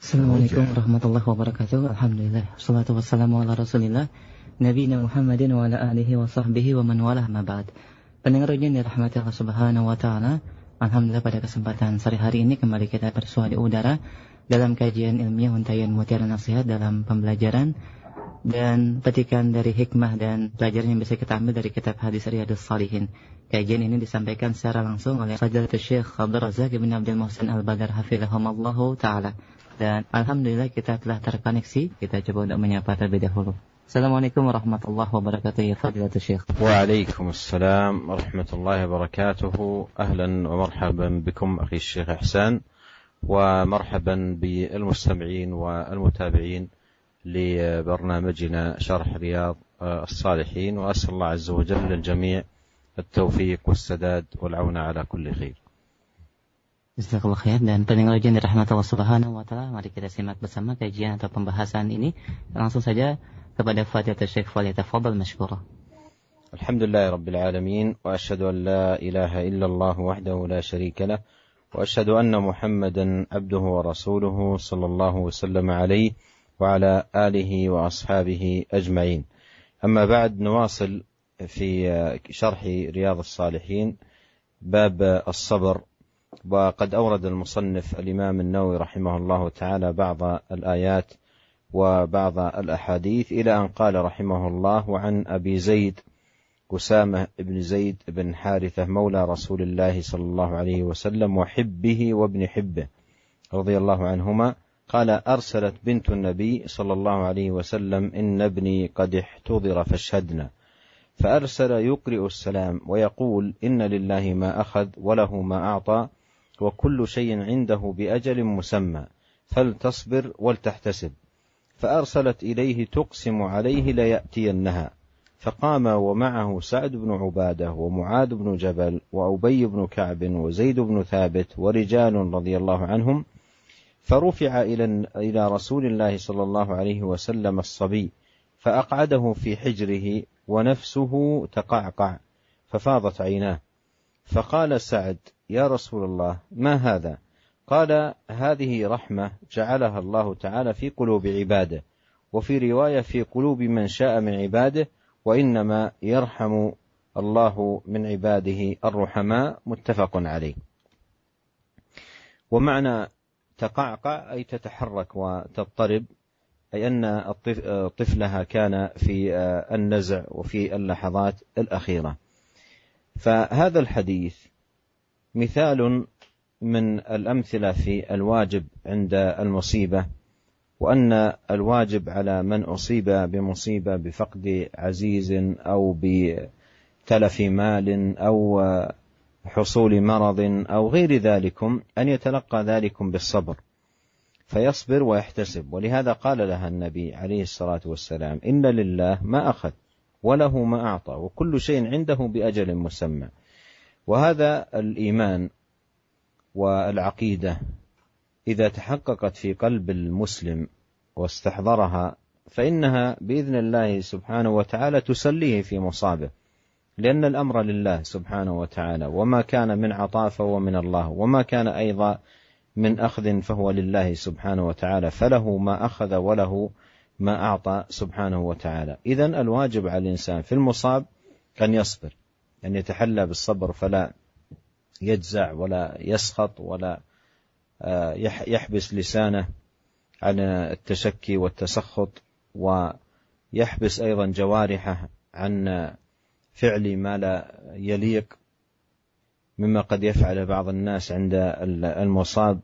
Assalamualaikum warahmatullahi wabarakatuh. Alhamdulillah, wassalatu wassalamu ala rasulillah Nabiyina Muhammadin wa ala alihi wa sahbihi wa man walah ma ba'd. Pendengar yang dirahmati Allah subhanahu wa ta'ala, alhamdulillah pada kesempatan sore hari ini kembali kita bersua di udara dalam kajian ilmiah Untayan Mutiara Nasihat dalam pembelajaran dan petikan dari hikmah dan pelajaran yang bisa kita ambil dari kitab hadis Riyadhus Shalihin. Kajian ini disampaikan secara langsung oleh Fadilatul Syekh Abdul Razak bin Abdul Muhsin Al-Badar hafizahumullahu ta'ala. Dan alhamdulillah kita telah terkoneksi. Kita coba untuk menyapa terlebih dahulu. Assalamualaikum warahmatullahi wabarakatuh ya Fadilatul Syekh. Waalaikumsalam warahmatullahi wabarakatuh. Ahlan wa marhaban bikum akhi Syekh Ihsan wa marhaban bil mustami'in wal mutabi'in لبرنامجنا شرح رياض الصالحين وأسأل الله عز وجل للجميع التوفيق والسداد والعون على كل خير. Jazakallah khair. Dan pendengar yang dirahmati Allah subhanahu wa ta'ala, mari kita simak bersama kajian atau pembahasan ini. Langsung saja kepada Fadilatul Syekh, falyatafaddal mashkura. Alhamdulillah rabbil alamin wa asyhadu an la ilaha illallah wahdahu la syarika lah wa asyhadu anna Muhammadan abduhu wa rasuluhu sallallahu wasallam alaihi وعلى آله وأصحابه أجمعين. أما بعد، نواصل في شرح رياض الصالحين باب الصبر. وقد أورد المصنف الإمام النووي رحمه الله تعالى بعض الآيات وبعض الأحاديث إلى أن قال رحمه الله: وعن أبي زيد أسامة بن زيد بن حارثة مولى رسول الله صلى الله عليه وسلم وحبه وابن حبه رضي الله عنهما قال: أرسلت بنت النبي صلى الله عليه وسلم: إن ابني قد احتضر فاشهدنا. فأرسل يقرئ السلام ويقول: إن لله ما أخذ وله ما أعطى وكل شيء عنده بأجل مسمى فلتصبر ولتحتسب. فأرسلت إليه تقسم عليه ليأتينها، فقام ومعه سعد بن عبادة ومعاذ بن جبل وأبي بن كعب وزيد بن ثابت ورجال رضي الله عنهم، فرفع إلى رسول الله صلى الله عليه وسلم الصبي فأقعده في حجره ونفسه تقعقع ففاضت عيناه. فقال سعد: يا رسول الله، ما هذا؟ قال: هذه رحمة جعلها الله تعالى في قلوب عباده، وفي رواية في قلوب من شاء من عباده، وإنما يرحم الله من عباده الرحماء. متفق عليه. ومعنى تقعقع أي تتحرك وتضطرب، أي أن طفلها كان في النزع وفي اللحظات الأخيرة. فهذا الحديث مثال من الأمثلة في الواجب عند المصيبة، وأن الواجب على من أصيب بمصيبة بفقد عزيز أو بتلف مال أو حصول مرض أو غير ذلكم أن يتلقى ذلكم بالصبر فيصبر ويحتسب. ولهذا قال لها النبي عليه الصلاة والسلام: إن لله ما أخذ وله ما أعطى وكل شيء عنده بأجل مسمى. وهذا الإيمان والعقيدة إذا تحققت في قلب المسلم واستحضرها فإنها بإذن الله سبحانه وتعالى تسليه في مصابه، لأن الأمر لله سبحانه وتعالى، وما كان من عطاء فهو من الله، وما كان أيضا من أخذ فهو لله سبحانه وتعالى، فله ما أخذ وله ما أعطى سبحانه وتعالى. إذن الواجب على الإنسان في المصاب أن يصبر، أن يتحلى بالصبر، فلا يجزع ولا يسخط ولا يحبس لسانه عن التشكي والتسخط، ويحبس أيضا جوارحه عن فعل ما لا يليق مما قد يفعل بعض الناس عند المصاب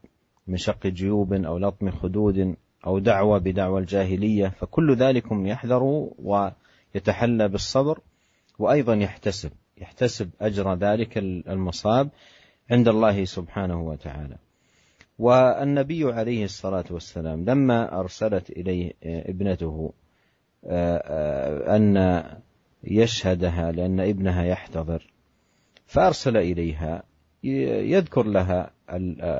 من شق جيوب أو لطم خدود أو دعوة بدعوى الجاهلية. فكل ذلكم يحذر ويتحلى بالصبر، وأيضا يحتسب أجر ذلك المصاب عند الله سبحانه وتعالى. والنبي عليه الصلاة والسلام لما أرسلت إليه ابنته أن يشهدها لأن ابنها يحتضر، فأرسل إليها يذكر لها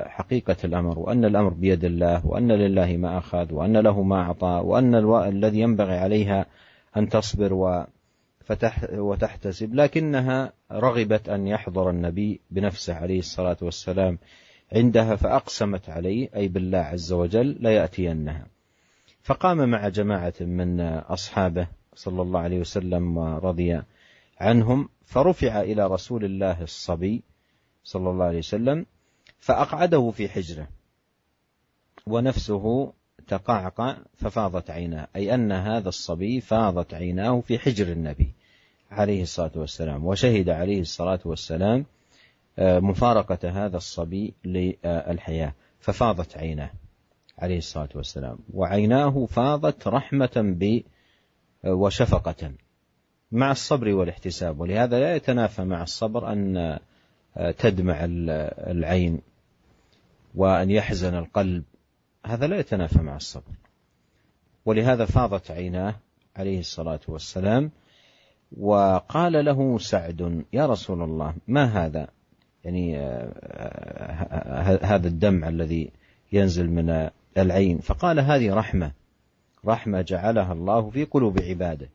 حقيقة الأمر، وأن الأمر بيد الله، وأن لله ما أخذ وأن له ما أعطى، وأن الذي ينبغي عليها أن تصبر وتحتسب. لكنها رغبت أن يحضر النبي بنفسه عليه الصلاة والسلام عندها فأقسمت عليه أي بالله عز وجل ليأتينها، فقام مع جماعة من أصحابه صلى الله عليه وسلم ورضي عنهم، فرفع إلى رسول الله الصبي صلى الله عليه وسلم فأقعده في حجره ونفسه تقعقع ففاضت عيناه، أي أن هذا الصبي فاضت عيناه في حجر النبي عليه الصلاة والسلام، وشهد عليه الصلاة والسلام مفارقة هذا الصبي للحياة، ففاضت عيناه عليه الصلاة والسلام، وعيناه فاضت رحمة وشفقة مع الصبر والاحتساب. ولهذا لا يتنافى مع الصبر أن تدمع العين وأن يحزن القلب، هذا لا يتنافى مع الصبر. ولهذا فاضت عيناه عليه الصلاة والسلام، وقال له سعد: يا رسول الله ما هذا؟ يعني هذا الدمع الذي ينزل من العين. فقال: هذه رحمة جعلها الله في قلوب عباده،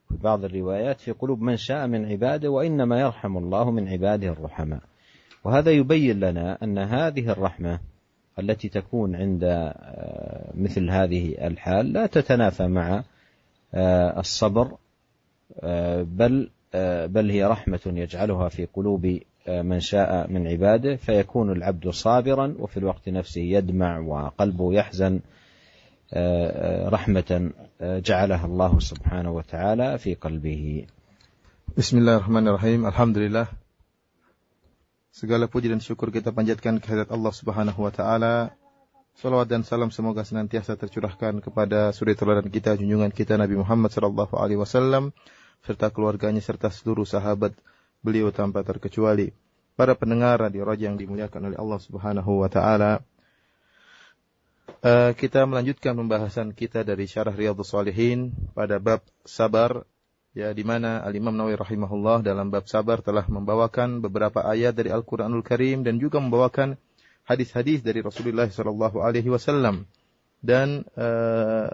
في بعض الروايات في قلوب من شاء من عباده، وإنما يرحم الله من عباده الرحماء. وهذا يبين لنا أن هذه الرحمة التي تكون عند مثل هذه الحال لا تتنافى مع الصبر، بل هي رحمة يجعلها في قلوب من شاء من عباده، فيكون العبد صابرا وفي الوقت نفسه يدمع وقلبه يحزن، رحمة جعلها الله سبحانه وتعالى في قلبه. Bismillahirrahmanirrahim. Alhamdulillah. Segala puji dan syukur kita panjatkan kehadirat Allah Subhanahu wa taala. Salawat dan salam semoga senantiasa tercurahkan kepada suri teladan kita, junjungan kita Nabi Muhammad sallallahu alaihi wasallam serta keluarganya serta seluruh sahabat beliau tanpa terkecuali. Para pendengar radio Raja yang dimuliakan oleh Allah Subhanahu wa taala, kita melanjutkan pembahasan kita dari Syarah Riyadhus Shalihin pada bab sabar, ya, di mana Al-Imam Nawawi rahimahullah dalam bab sabar telah membawakan beberapa ayat dari Al-Qur'anul Karim dan juga membawakan hadis-hadis dari Rasulullah sallallahu alaihi wasallam, dan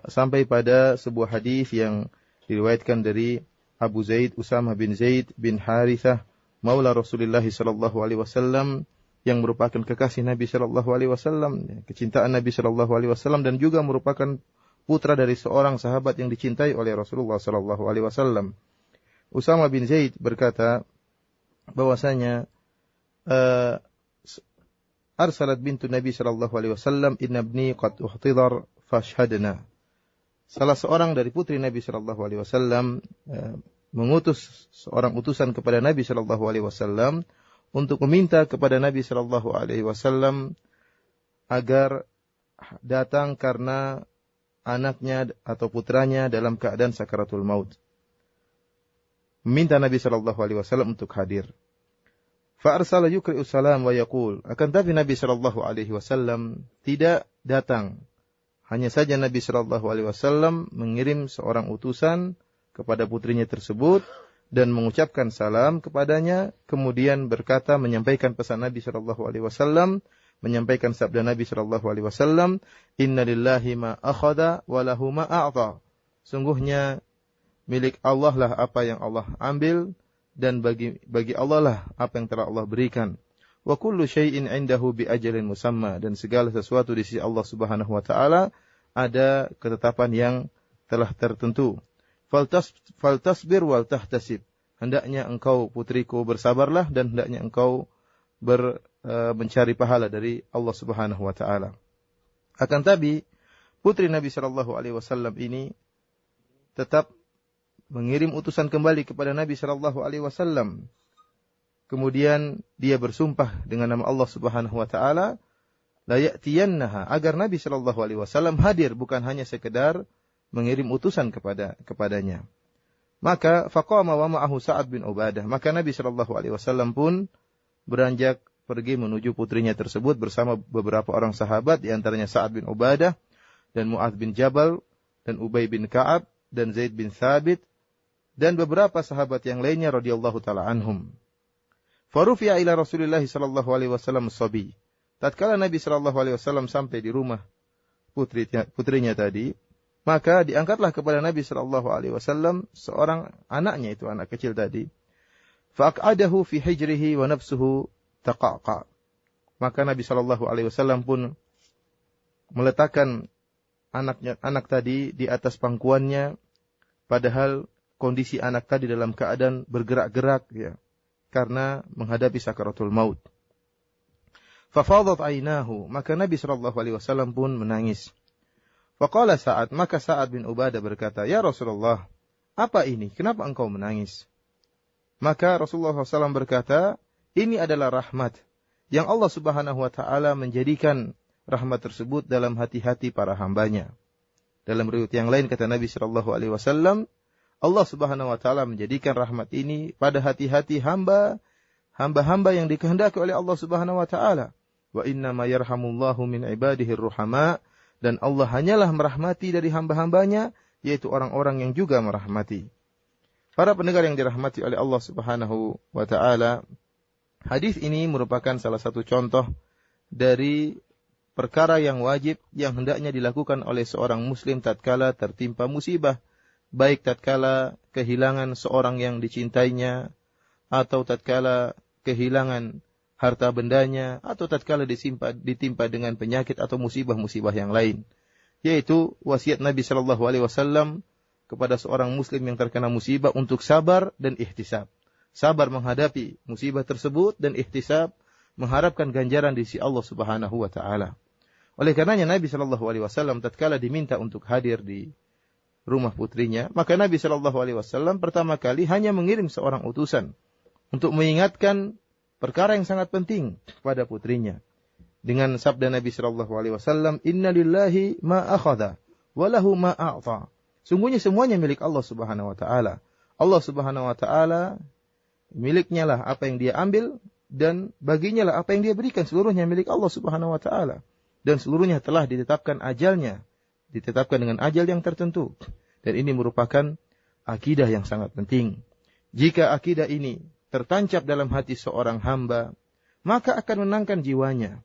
sampai pada sebuah hadis yang diriwayatkan dari Abu Zaid Usamah bin Zaid bin Harithah maula Rasulullah sallallahu alaihi wasallam, yang merupakan kekasih Nabi sallallahu alaihi wasallam, kecintaan Nabi sallallahu alaihi wasallam, dan juga merupakan putra dari seorang sahabat yang dicintai oleh Rasulullah sallallahu alaihi wasallam. Usamah bin Zaid berkata bahwasanya arsalat bintu Nabi sallallahu alaihi wasallam, inna ibni qad uhtidar fashhadna. Salah seorang dari putri Nabi sallallahu alaihi wasallam mengutus seorang utusan kepada Nabi sallallahu alaihi wasallam untuk meminta kepada Nabi sallallahu alaihi wasallam agar datang karena anaknya atau putranya dalam keadaan sakaratul maut. Meminta Nabi sallallahu alaihi wasallam untuk hadir. Fa arsala yuqri'u salam wa yaqul. Akan tapi Nabi sallallahu alaihi wasallam tidak datang. Hanya saja Nabi sallallahu alaihi wasallam mengirim seorang utusan kepada putrinya tersebut dan mengucapkan salam kepadanya, kemudian berkata, menyampaikan pesan Nabi sallallahu alaihi wasallam, menyampaikan sabda Nabi sallallahu alaihi wasallam, inna lillahi ma akhadha wa lahu ma a'ta. Sungguhnya milik Allah lah apa yang Allah ambil, dan bagi Allah lah apa yang telah Allah berikan. Wa kullu syai'in 'indahu bi ajalin musamma, dan segala sesuatu di sisi Allah Subhanahu wa taala ada ketetapan yang telah tertentu. Faltasbir wal tahtasib. Hendaknya engkau putriku bersabarlah, dan hendaknya engkau mencari pahala dari Allah Subhanahu wa taala. Akan tapi putri Nabi sallallahu alaihi wasallam ini tetap mengirim utusan kembali kepada Nabi sallallahu alaihi wasallam. Kemudian dia bersumpah dengan nama Allah Subhanahu wa taala, la ya'tiyannaha, agar Nabi sallallahu alaihi wasallam hadir, bukan hanya sekedar mengirim utusan kepadanya. Maka faqama wa ma'ahu Sa'ad bin Ubadah, maka Nabi sallallahu alaihi wasallam pun beranjak pergi menuju putrinya tersebut bersama beberapa orang sahabat, di antaranya Sa'ad bin Ubadah dan Mu'adz bin Jabal dan Ubay bin Ka'ab dan Zaid bin Thabit dan beberapa sahabat yang lainnya radhiyallahu taala anhum. Farufi'a ila Rasulillah sallallahu alaihi wasallam sabi. Tatkala Nabi sallallahu alaihi wasallam sampai di rumah putrinya tadi, maka diangkatlah kepada Nabi sallallahu alaihi wasallam seorang anaknya, itu anak kecil tadi. Fa'aqadahu fi hijrihi wa nafsuhu taqaqa. Maka Nabi Shallallahu Alaihi Wasallam pun meletakkan anak tadi di atas pangkuannya, padahal kondisi anak tadi dalam keadaan bergerak-gerak, ya, karena menghadapi sakaratul maut. Fafadat ainahu, maka Nabi Shallallahu Alaihi Wasallam pun menangis. Faqala Sa'ad, maka Sa'ad bin Ubadah berkata, ya Rasulullah, apa ini? Kenapa engkau menangis? Maka Rasulullah SAW berkata, ini adalah rahmat yang Allah Subhanahu Wa Taala menjadikan rahmat tersebut dalam hati-hati para hambanya. Dalam riwayat yang lain kata Nabi Shallallahu Alaihi Wasallam, Allah Subhanahu Wa Taala menjadikan rahmat ini pada hati-hati hamba-hamba yang dikehendaki oleh Allah Subhanahu Wa Taala. Wa inna ma yarhamullahu min ibadihi ruhama, dan Allah hanyalah merahmati dari hamba-hambanya, yaitu orang-orang yang juga merahmati. Para pendengar yang dirahmati oleh Allah Subhanahu Wa Taala, hadis ini merupakan salah satu contoh dari perkara yang wajib yang hendaknya dilakukan oleh seorang muslim tatkala tertimpa musibah, baik tatkala kehilangan seorang yang dicintainya, atau tatkala kehilangan harta bendanya, atau tatkala ditimpa dengan penyakit atau musibah-musibah yang lain. Yaitu wasiat Nabi Shallallahu Alaihi Wasallam kepada seorang muslim yang terkena musibah untuk sabar dan ihtisab. Sabar menghadapi musibah tersebut dan ihtisab mengharapkan ganjaran di sisi Allah Subhanahu Wa Taala. Oleh karenanya Nabi Shallallahu Alaihi Wasallam tatkala diminta untuk hadir di rumah putrinya, maka Nabi Shallallahu Alaihi Wasallam pertama kali hanya mengirim seorang utusan untuk mengingatkan perkara yang sangat penting pada putrinya. Dengan sabda Nabi Shallallahu Alaihi Wasallam, Inna lillahi ma akhadha, walahu ma a'ta. Sungguhnya semuanya milik Allah Subhanahu Wa Taala. Allah Subhanahu Wa Taala miliknya lah apa yang dia ambil, dan baginya lah apa yang dia berikan. Seluruhnya milik Allah Subhanahu Wa Taala. Dan seluruhnya telah ditetapkan ajalnya, ditetapkan dengan ajal yang tertentu. Dan ini merupakan akidah yang sangat penting. Jika akidah ini tertancap dalam hati seorang hamba, maka akan menenangkan jiwanya.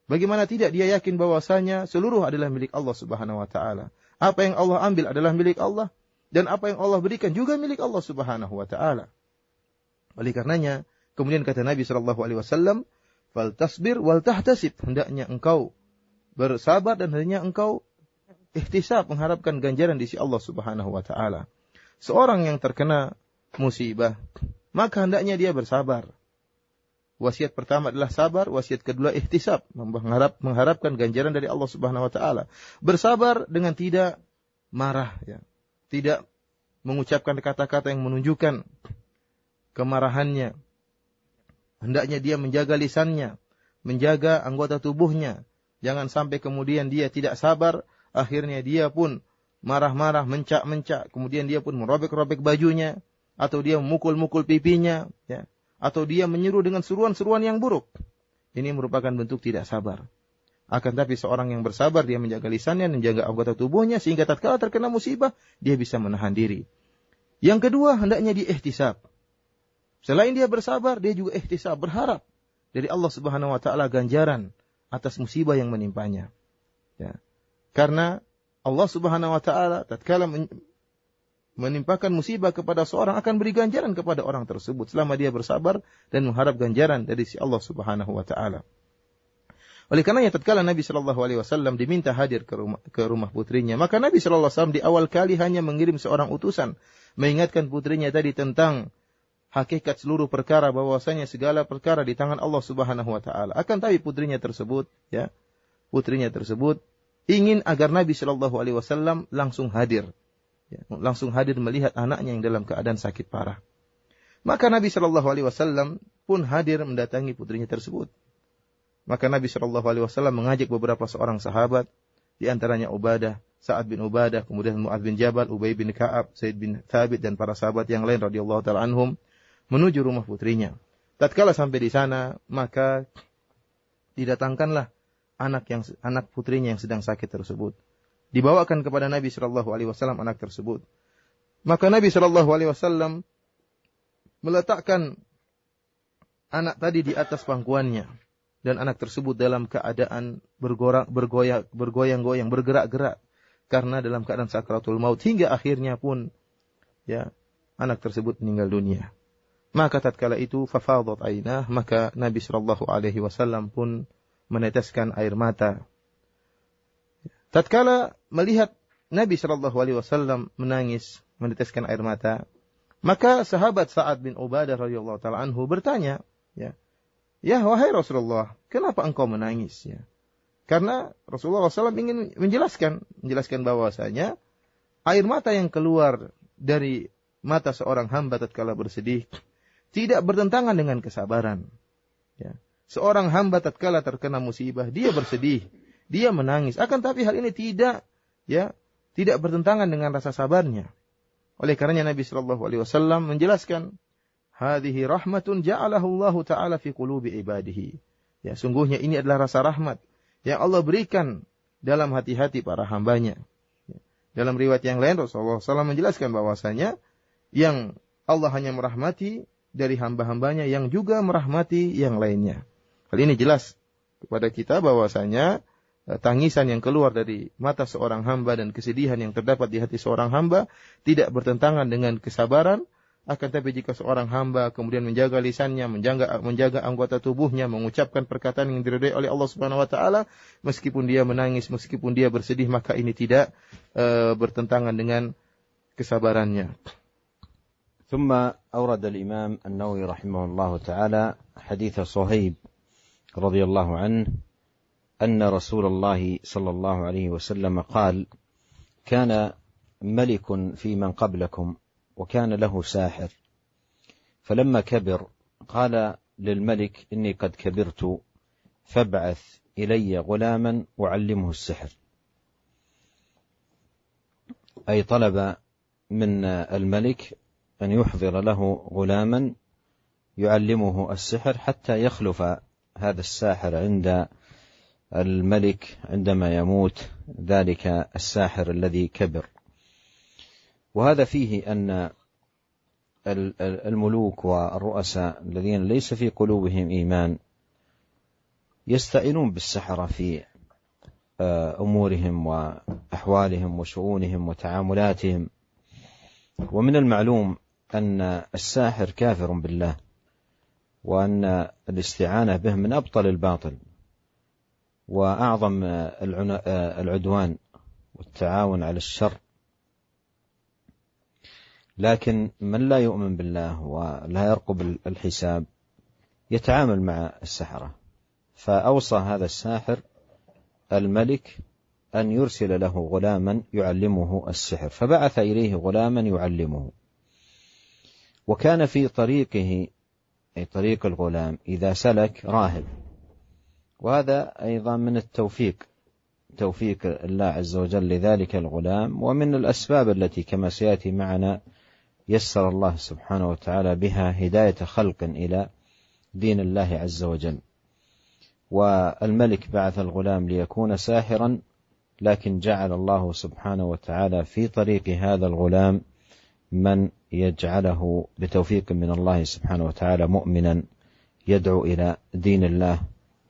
Bagaimana tidak dia yakin bahwasanya seluruh adalah milik Allah Subhanahu Wa Taala. Apa yang Allah ambil adalah milik Allah, dan apa yang Allah berikan juga milik Allah Subhanahu Wa Taala. Oleh karenanya, kemudian kata Nabi Shallallahu Alaihi Wasallam, "Fal tasbir wal tahtasib." Hendaknya engkau bersabar dan hendaknya engkau ihtisab, mengharapkan ganjaran di sisi Allah Subhanahu Wa Taala. Seorang yang terkena musibah, maka hendaknya dia bersabar. Wasiat pertama adalah sabar, wasiat kedua ihtisab, mengharapkan ganjaran dari Allah Subhanahu Wa Taala. Bersabar dengan tidak marah, ya, tidak mengucapkan kata-kata yang menunjukkan kemarahannya. Hendaknya dia menjaga lisannya, menjaga anggota tubuhnya. Jangan sampai kemudian dia tidak sabar, akhirnya dia pun marah-marah, mencak-mencak, kemudian dia pun merobek-robek bajunya, atau dia memukul-mukul pipinya, ya, atau dia menyeru dengan seruan-seruan yang buruk. Ini merupakan bentuk tidak sabar. Akan tapi seorang yang bersabar, dia menjaga lisannya, menjaga anggota tubuhnya, sehingga tatkala terkena musibah, dia bisa menahan diri. Yang kedua, hendaknya dia ihtisab. Selain dia bersabar, dia juga ihtisab, berharap dari Allah Subhanahu Wa Taala ganjaran atas musibah yang menimpanya. Ya. Karena Allah Subhanahu Wa Taala tatkala menimpakan musibah kepada seorang akan beri ganjaran kepada orang tersebut selama dia bersabar dan mengharap ganjaran dari si Allah Subhanahu Wa Taala. Oleh karenanya tatkala Nabi Shallallahu Alaihi Wasallam diminta hadir ke rumah putrinya, maka Nabi Shallallahu Alaihi Wasallam di awal kali hanya mengirim seorang utusan mengingatkan putrinya tadi tentang hakikat seluruh perkara, bahwasanya segala perkara di tangan Allah Subhanahu Wa Taala. Akan tapi putrinya tersebut ingin agar Nabi Shallallahu Alaihi Wasallam langsung hadir, ya, langsung hadir melihat anaknya yang dalam keadaan sakit parah. Maka Nabi Shallallahu Alaihi Wasallam pun hadir mendatangi putrinya tersebut. Maka Nabi Shallallahu Alaihi Wasallam mengajak beberapa seorang sahabat, di antaranya Ubadah, Sa'ad bin Ubadah, kemudian Mu'adz bin Jabal, Ubay bin Ka'ab, Zaid bin Thabit, dan para sahabat yang lain radhiyallahu taala anhum, menuju rumah putrinya. Tatkala sampai di sana, maka didatangkanlah anak putrinya yang sedang sakit tersebut. Dibawakan kepada Nabi Shallallahu Alaihi Wasallam anak tersebut. Maka Nabi Shallallahu Alaihi Wasallam meletakkan anak tadi di atas pangkuannya, dan anak tersebut dalam keadaan bergoyang-goyang, bergerak-gerak karena dalam keadaan sakratul maut, hingga akhirnya pun, ya, anak tersebut meninggal dunia. Maka tatkala itu fafadat ainah, maka Nabi sallallahu alaihi wasallam pun meneteskan air mata. Tatkala melihat Nabi sallallahu alaihi wasallam menangis, meneteskan air mata, maka sahabat Sa'ad bin Ubadah radhiyallahu taala anhu bertanya, ya wahai Rasulullah, kenapa engkau menangis? Ya. Karena Rasulullah SAW ingin menjelaskan bahwasanya air mata yang keluar dari mata seorang hamba tatkala bersedih tidak bertentangan dengan kesabaran. Ya. Seorang hamba tatkala terkena musibah, dia bersedih, dia menangis. Akan tapi hal ini tidak bertentangan dengan rasa sabarnya. Oleh karenanya Nabi sallallahu alaihi wasallam menjelaskan, hadhihi rahmatun ja'alahu Allah taala fi qulubi ibadihi. Ya, sungguhnya ini adalah rasa rahmat yang Allah berikan dalam hati-hati para hambanya. Ya. Dalam riwayat yang lain Rasulullah SAW menjelaskan bahwasanya yang Allah hanya merahmati dari hamba-hambanya yang juga merahmati yang lainnya. Hal ini jelas kepada kita bahwasanya tangisan yang keluar dari mata seorang hamba dan kesedihan yang terdapat di hati seorang hamba tidak bertentangan dengan kesabaran. Akan tapi jika seorang hamba kemudian menjaga lisannya, menjaga anggota tubuhnya, mengucapkan perkataan yang diridhai oleh Allah Subhanahu wa taala, meskipun dia menangis, meskipun dia bersedih, maka ini tidak bertentangan dengan kesabarannya. ثم أورد الإمام النووي رحمه الله تعالى حديث صهيب رضي الله عنه أن رسول الله صلى الله عليه وسلم قال: كان ملك في من قبلكم وكان له ساحر، فلما كبر قال للملك: إني قد كبرت فابعث إلي غلاما أعلمه السحر. أي طلب من الملك أن يحضر له غلاما يعلمه السحر حتى يخلف هذا الساحر عند الملك عندما يموت ذلك الساحر الذي كبر. وهذا فيه أن الملوك والرؤساء الذين ليس في قلوبهم إيمان يستعينون بالسحرة في أمورهم وأحوالهم وشؤونهم وتعاملاتهم. ومن المعلوم أن الساحر كافر بالله، وأن الاستعانة به من أبطل الباطل وأعظم العدوان والتعاون على الشر. لكن من لا يؤمن بالله ولا يرقب الحساب يتعامل مع السحرة. فأوصى هذا الساحر الملك أن يرسل له غلاما يعلمه السحر، فبعث إليه غلاما يعلمه. وكان في طريقه أي طريق الغلام إذا سلك راهب، وهذا أيضا من التوفيق، توفيق الله عز وجل لذلك الغلام، ومن الأسباب التي كما سيأتي معنا يسر الله سبحانه وتعالى بها هداية خلق إلى دين الله عز وجل. والملك بعث الغلام ليكون ساحرا، لكن جعل الله سبحانه وتعالى في طريق هذا الغلام من يجعله بتوفيق من الله سبحانه وتعالى مؤمنا يدعو إلى دين الله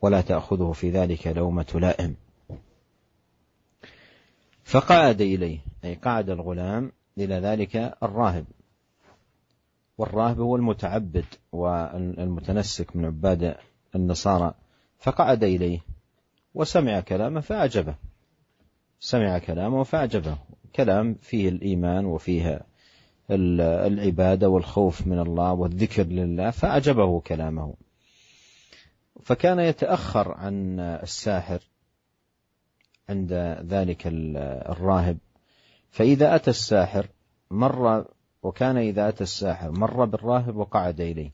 ولا تأخذه في ذلك لومة لائم. فقعد إليه، أي قعد الغلام إلى ذلك الراهب، والراهب هو المتعبد والمتنسك من عباد النصارى. فقعد إليه وسمع كلامه فأعجبه، سمع كلامه فأعجبه، كلام فيه الإيمان وفيه العبادة والخوف من الله والذكر لله، فأعجبه كلامه. فكان يتأخر عن الساحر عند ذلك الراهب، فإذا أتى الساحر وكان إذا أتى الساحر مر بالراهب وقعد إليه،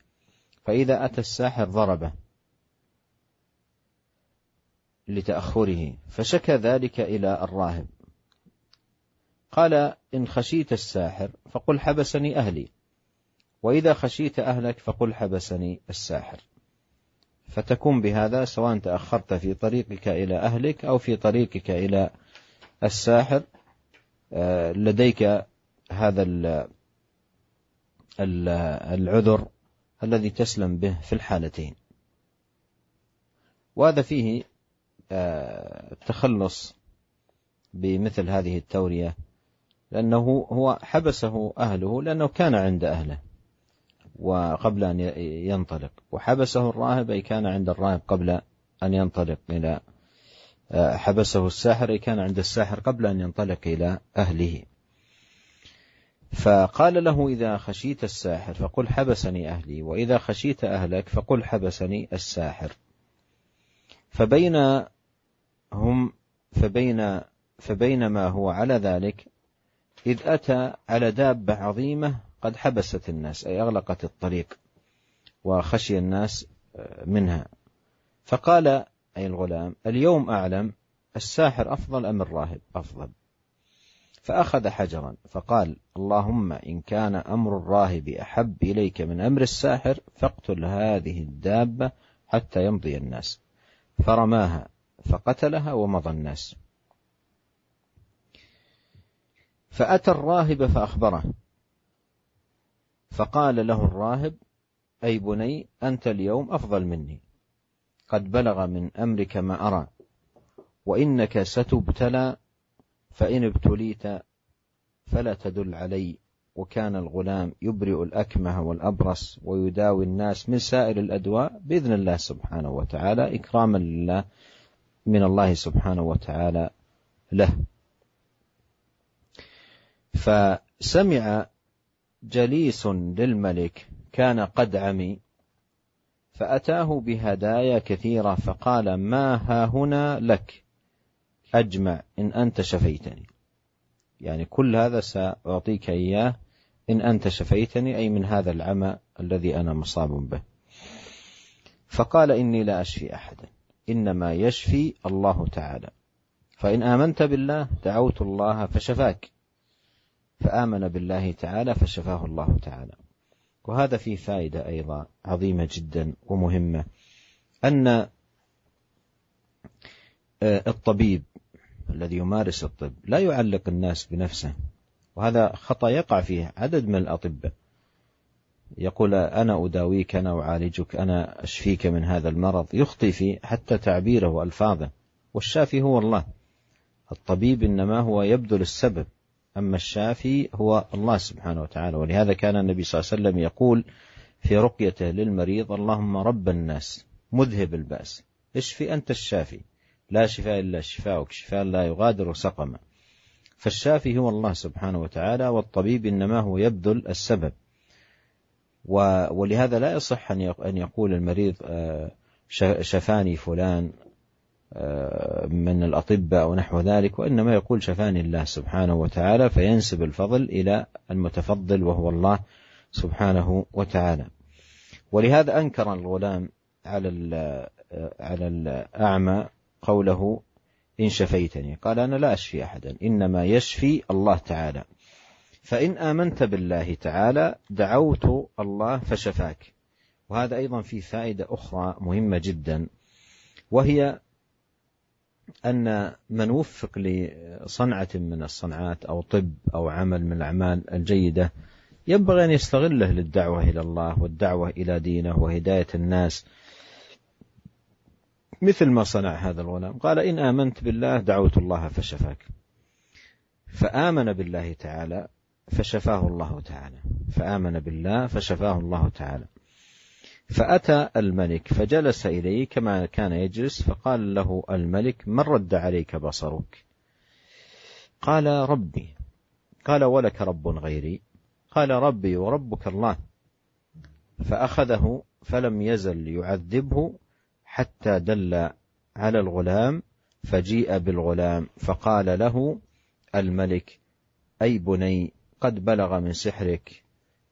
فإذا أتى الساحر ضربه لتأخره، فشكى ذلك إلى الراهب. قال: إن خشيت الساحر فقل حبسني أهلي، وإذا خشيت أهلك فقل حبسني الساحر. فتكون بهذا سواء تأخرت في طريقك إلى أهلك أو في طريقك إلى الساحر لديك هذا العذر الذي تسلم به في الحالتين. وهذا فيه التخلص بمثل هذه التورية، لأنه هو حبسه أهله لأنه كان عند أهله، وقبل أن ينطلق، وحبسه الراهب أي كان عند الراهب قبل أن ينطلق إلى حبسه الساحر أي كان عند الساحر قبل أن ينطلق إلى أهله. فقال له: إذا خشيت الساحر فقل حبسني أهلي، وإذا خشيت أهلك فقل حبسني الساحر. فبينما هو على ذلك إذ أتى على دابة عظيمة قد حبست الناس، أي أغلقت الطريق وخشي الناس منها. فقال أي الغلام: اليوم أعلم الساحر أفضل أم الراهب أفضل؟ فأخذ حجرا فقال: اللهم إن كان أمر الراهب أحب إليك من أمر الساحر فاقتل هذه الدابة حتى يمضي الناس. فرماها فقتلها ومضى الناس. فأتى الراهب فأخبره، فقال له الراهب: أي بني، أنت اليوم أفضل مني، قد بلغ من أمرك ما أرى، وإنك ستبتلى، فإن ابتليت فلا تدل علي. وكان الغلام يبرئ الأكمه والأبرص ويداوي الناس من سائر الأدواء بإذن الله سبحانه وتعالى، إكراما لله من الله سبحانه وتعالى له. فسمع جليس للملك كان قد عمي، فأتاه بهدايا كثيرة، فقال: ما ها هنا لك أجمع إن أنت شفيتني، يعني كل هذا سأعطيك إياه إن أنت شفيتني، أي من هذا العمى الذي أنا مصاب به. فقال: إني لا أشفي أحدا، إنما يشفي الله تعالى، فإن آمنت بالله دعوت الله فشفاك. فآمن بالله تعالى فشفاه الله تعالى. وهذا فيه فائدة أيضا عظيمة جدا ومهمة، أن الطبيب الذي يمارس الطب لا يعلق الناس بنفسه، وهذا خطأ يقع فيه عدد من الأطباء، يقول: أنا أداويك، أنا أعالجك، أنا أشفيك من هذا المرض، يخطئ فيه حتى تعبيره وألفاظه، والشافي هو الله. الطبيب إنما هو يبذل السبب، أما الشافي هو الله سبحانه وتعالى. ولهذا كان النبي صلى الله عليه وسلم يقول في رقيته للمريض: اللهم رب الناس مذهب البأس اشفي أنت الشافي، لا شفاء إلا شفاؤك، شفاء لا يغادر سقما. فالشافي هو الله سبحانه وتعالى، والطبيب إنما هو يبذل السبب. ولهذا لا يصح أن يقول المريض شفاني فلان من الأطباء ونحو ذلك، وإنما يقول شفاني الله سبحانه وتعالى، فينسب الفضل إلى المتفضل وهو الله سبحانه وتعالى. ولهذا أنكر الغلام على الأعمى قوله: إن شفيتني، قال: أنا لا أشفي أحدا، إنما يشفي الله تعالى، فإن آمنت بالله تعالى دعوت الله فشفاك. وهذا أيضا فيه فائدة أخرى مهمة جدا، وهي أن من وفق لصنعة من الصنعات أو طب أو عمل من الأعمال الجيدة ينبغي أن يستغله للدعوة إلى الله والدعوة إلى دينه وهداية الناس، مثل ما صنع هذا الغلام. قال: إن آمنت بالله دعوت الله فشفاك، فآمن بالله تعالى فشفاه الله تعالى، فآمن بالله فشفاه الله تعالى. فأتى الملك فجلس إليه كما كان يجلس، فقال له الملك: من رد عليك بصرك؟ قال: ربي. قال: ولك رب غيري؟ قال: ربي وربك الله. فأخذه فلم يزل يعذبه حتى دل على الغلام، فجيء بالغلام، فقال له الملك: أي بني، قد بلغ من سحرك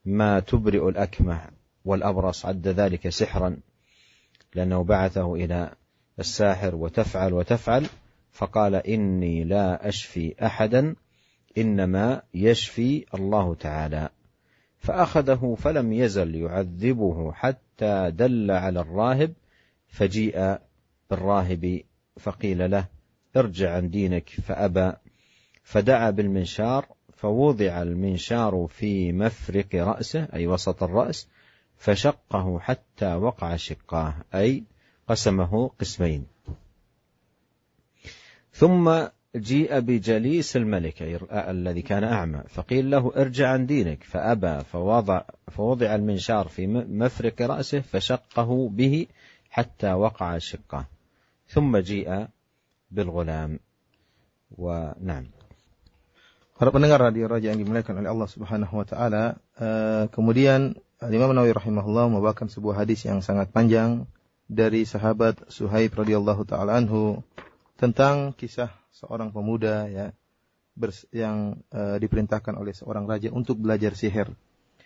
ما تبرئ الأكمه والأبرص، عد ذلك سحرا، لأنه بعثه إلى الساحر وتفعل. فقال: إني لا أشفي أحدا، إنما يشفي الله تعالى. فأخذه فلم يزل يعذبه حتى دل على الراهب، فجيء بالراهب فقيل له: ارجع عن دينك، فأبى. فدعا بالمنشار، فوضع المنشار في مفرق رأسه، أي وسط الرأس، فشقه حتى وقع شقاه، أي قسمه قسمين. ثم جيء بجليس الملك الذي كان أعمى، فقيل له ارجع عن دينك، فأبى، فوضع المنشار في مفرق رأسه فشقه به حتى وقع شقه، ثم جيء بالغلام. ونعم. Para pendengar radio Raja yang dimuliakan oleh Allah Subhanahu wa taala, kemudian Imam Nawawi rahimahullah membawakan sebuah hadis yang sangat panjang dari sahabat Suhaib radhiyallahu taala anhu tentang kisah seorang pemuda yang diperintahkan oleh seorang raja untuk belajar sihir.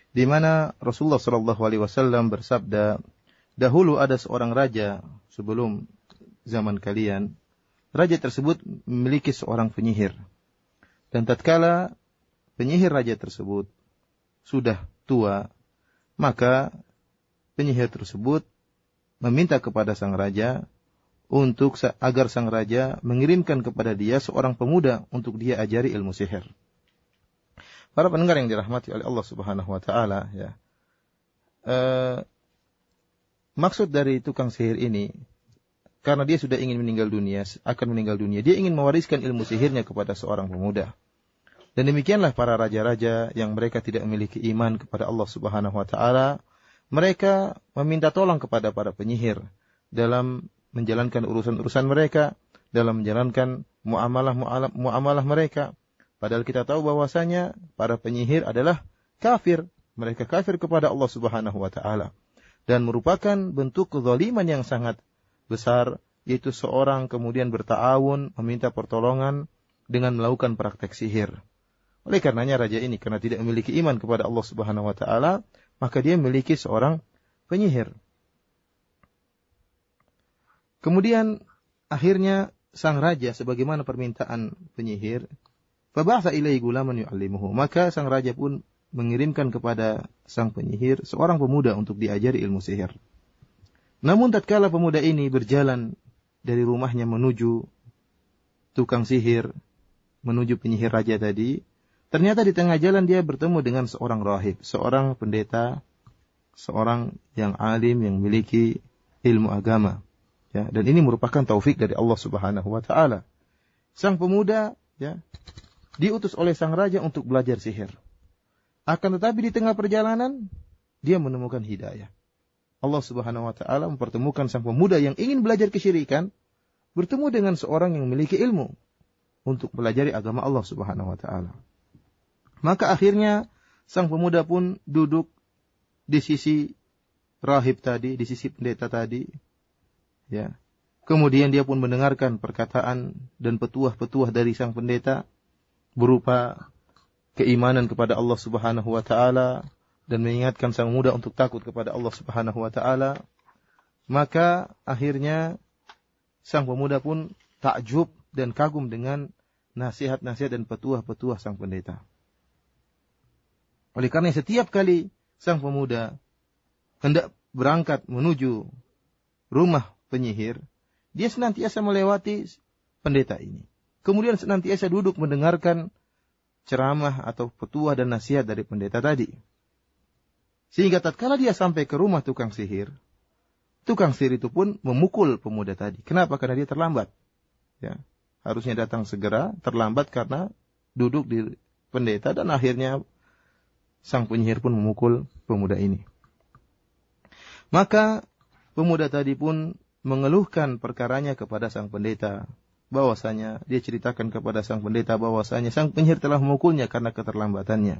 Di mana Rasulullah sallallahu alaihi wasallam bersabda, dahulu ada seorang raja sebelum zaman kalian. Raja tersebut memiliki seorang penyihir. Dan tatkala penyihir raja tersebut sudah tua, maka penyihir tersebut meminta kepada sang raja agar sang raja mengirimkan kepada dia seorang pemuda untuk dia ajari ilmu sihir. Para pendengar yang dirahmati oleh Allah Subhanahu wa taala, maksud dari tukang sihir ini, karena dia sudah ingin akan meninggal dunia, dia ingin mewariskan ilmu sihirnya kepada seorang pemuda. Dan demikianlah para raja-raja yang mereka tidak memiliki iman kepada Allah Subhanahu wa taala, mereka meminta tolong kepada para penyihir dalam menjalankan urusan-urusan mereka, dalam menjalankan muamalah mereka. Padahal kita tahu bahwasanya para penyihir adalah kafir, mereka kafir kepada Allah Subhanahu wa taala dan merupakan bentuk kezaliman yang sangat besar, yaitu seorang kemudian berta'awun meminta pertolongan dengan melakukan praktek sihir. Oleh karenanya raja ini karena tidak memiliki iman kepada Allah Subhanahu wa taala, maka dia memiliki seorang penyihir. Kemudian akhirnya sang raja sebagaimana permintaan penyihir, fab'atha ilaihi gulaman yu'allimuhu, maka sang raja pun mengirimkan kepada sang penyihir seorang pemuda untuk diajari ilmu sihir. Namun tatkala pemuda ini berjalan dari rumahnya menuju tukang sihir, menuju penyihir raja tadi, ternyata di tengah jalan dia bertemu dengan seorang rahib, seorang pendeta, seorang yang alim yang memiliki ilmu agama. Dan ini merupakan taufik dari Allah Subhanahu wa taala. Sang pemuda diutus oleh sang raja untuk belajar sihir. Akan tetapi di tengah perjalanan dia menemukan hidayah. Allah Subhanahu wa taala mempertemukan sang pemuda yang ingin belajar kesyirikan bertemu dengan seorang yang memiliki ilmu untuk pelajari agama Allah Subhanahu wa taala. Maka akhirnya sang pemuda pun duduk di sisi rahib tadi, di sisi pendeta tadi. Kemudian dia pun mendengarkan perkataan dan petuah-petuah dari sang pendeta berupa keimanan kepada Allah Subhanahu wa taala dan mengingatkan sang pemuda untuk takut kepada Allah Subhanahu wa taala. Maka akhirnya sang pemuda pun takjub dan kagum dengan nasihat-nasihat dan petuah-petuah sang pendeta. Oleh karena setiap kali sang pemuda hendak berangkat menuju rumah penyihir, dia senantiasa melewati pendeta ini. Kemudian senantiasa duduk mendengarkan ceramah atau petuah dan nasihat dari pendeta tadi. Sehingga tatkala dia sampai ke rumah tukang sihir itu pun memukul pemuda tadi. Kenapa? Karena dia terlambat. Harusnya datang segera, terlambat karena duduk di pendeta dan akhirnya sang penyihir pun memukul pemuda ini. Maka pemuda tadi pun mengeluhkan perkaranya kepada sang pendeta, bahwasanya dia ceritakan kepada sang pendeta bahwasanya sang penyihir telah memukulnya karena keterlambatannya.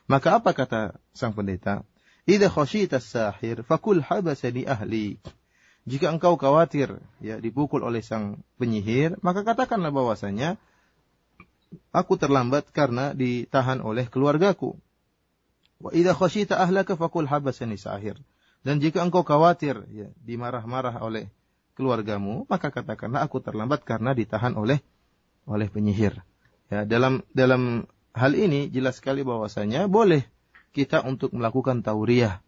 Maka apa kata sang pendeta? Idza khashita as-sahir fakul habasani ahli. Jika engkau khawatir dipukul oleh sang penyihir, maka katakanlah bahwasanya aku terlambat karena ditahan oleh keluargaku. Wa idza khashita ahlaka fakul habasani sahir. Dan jika engkau khawatir dimarah-marah oleh keluargamu, maka katakanlah aku terlambat karena ditahan oleh penyihir. Dalam hal ini jelas sekali bahwasanya boleh kita untuk melakukan tauriyah,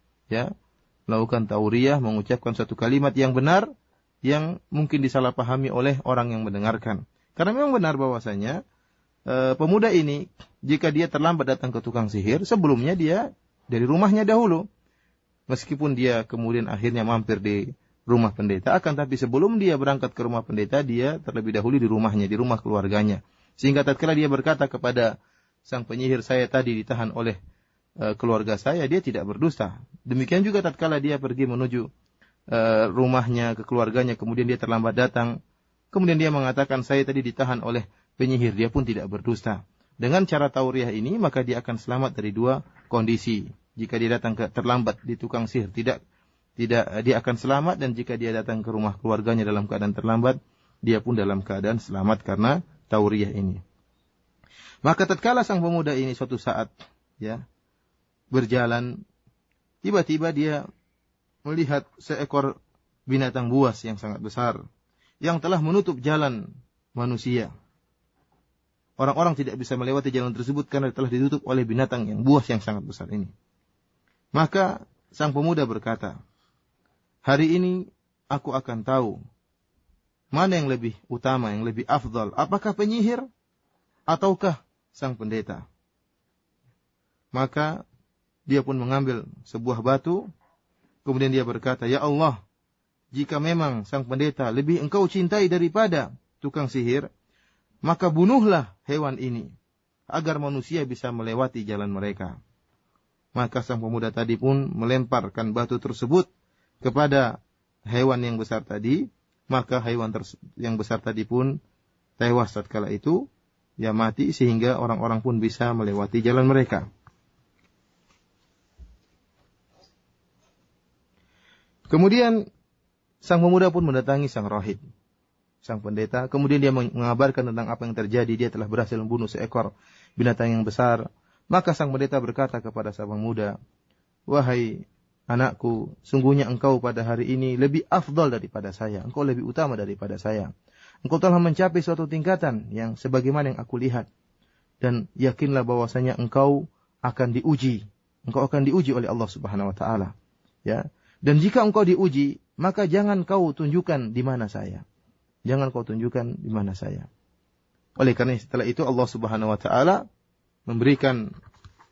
melakukan tauriyah, mengucapkan suatu kalimat yang benar yang mungkin disalahpahami oleh orang yang mendengarkan. Karena memang benar bahwasanya pemuda ini jika dia terlambat datang ke tukang sihir, sebelumnya dia dari rumahnya dahulu. Meskipun dia kemudian akhirnya mampir di rumah pendeta, akan tapi sebelum dia berangkat ke rumah pendeta, dia terlebih dahulu di rumahnya, di rumah keluarganya. Sehingga tatkala dia berkata kepada sang penyihir, saya tadi ditahan oleh keluarga saya, dia tidak berdusta. Demikian juga tatkala dia pergi menuju rumahnya, ke keluarganya, kemudian dia terlambat datang, kemudian dia mengatakan saya tadi ditahan oleh penyihir, dia pun tidak berdusta. Dengan cara tauriah ini, maka dia akan selamat dari dua kondisi. Jika dia datang terlambat di tukang sihir, tidak dia akan selamat, dan jika dia datang ke rumah keluarganya dalam keadaan terlambat, dia pun dalam keadaan selamat karena tauriah ini. Maka tatkala sang pemuda ini suatu saat ya berjalan, tiba-tiba dia melihat seekor binatang buas yang sangat besar yang telah menutup jalan manusia. Orang-orang tidak bisa melewati jalan tersebut karena telah ditutup oleh binatang yang buas yang sangat besar ini. Maka sang pemuda berkata, hari ini aku akan tahu mana yang lebih utama, yang lebih afdal. Apakah penyihir ataukah sang pendeta? Maka dia pun mengambil sebuah batu, kemudian dia berkata, ya Allah, jika memang sang pendeta lebih engkau cintai daripada tukang sihir, maka bunuhlah hewan ini, agar manusia bisa melewati jalan mereka. Maka sang pemuda tadi pun melemparkan batu tersebut kepada hewan yang besar tadi, maka hewan yang besar tadi pun tewas tatkala itu, ya mati, sehingga orang-orang pun bisa melewati jalan mereka. Kemudian sang pemuda pun mendatangi sang rahib, sang pendeta. Kemudian dia mengabarkan tentang apa yang terjadi. Dia telah berhasil membunuh seekor binatang yang besar. Maka sang pendeta berkata kepada sang pemuda, wahai anakku, sungguhnya engkau pada hari ini lebih afdal daripada saya. Engkau lebih utama daripada saya. Engkau telah mencapai suatu tingkatan yang sebagaimana yang aku lihat. Dan yakinlah bahwasanya engkau akan diuji. Engkau akan diuji oleh Allah Subhanahu wa taala. Ya. Dan jika engkau diuji, maka jangan kau tunjukkan di mana saya. Jangan kau tunjukkan di mana saya. Oleh karena setelah itu Allah Subhanahu wa taala memberikan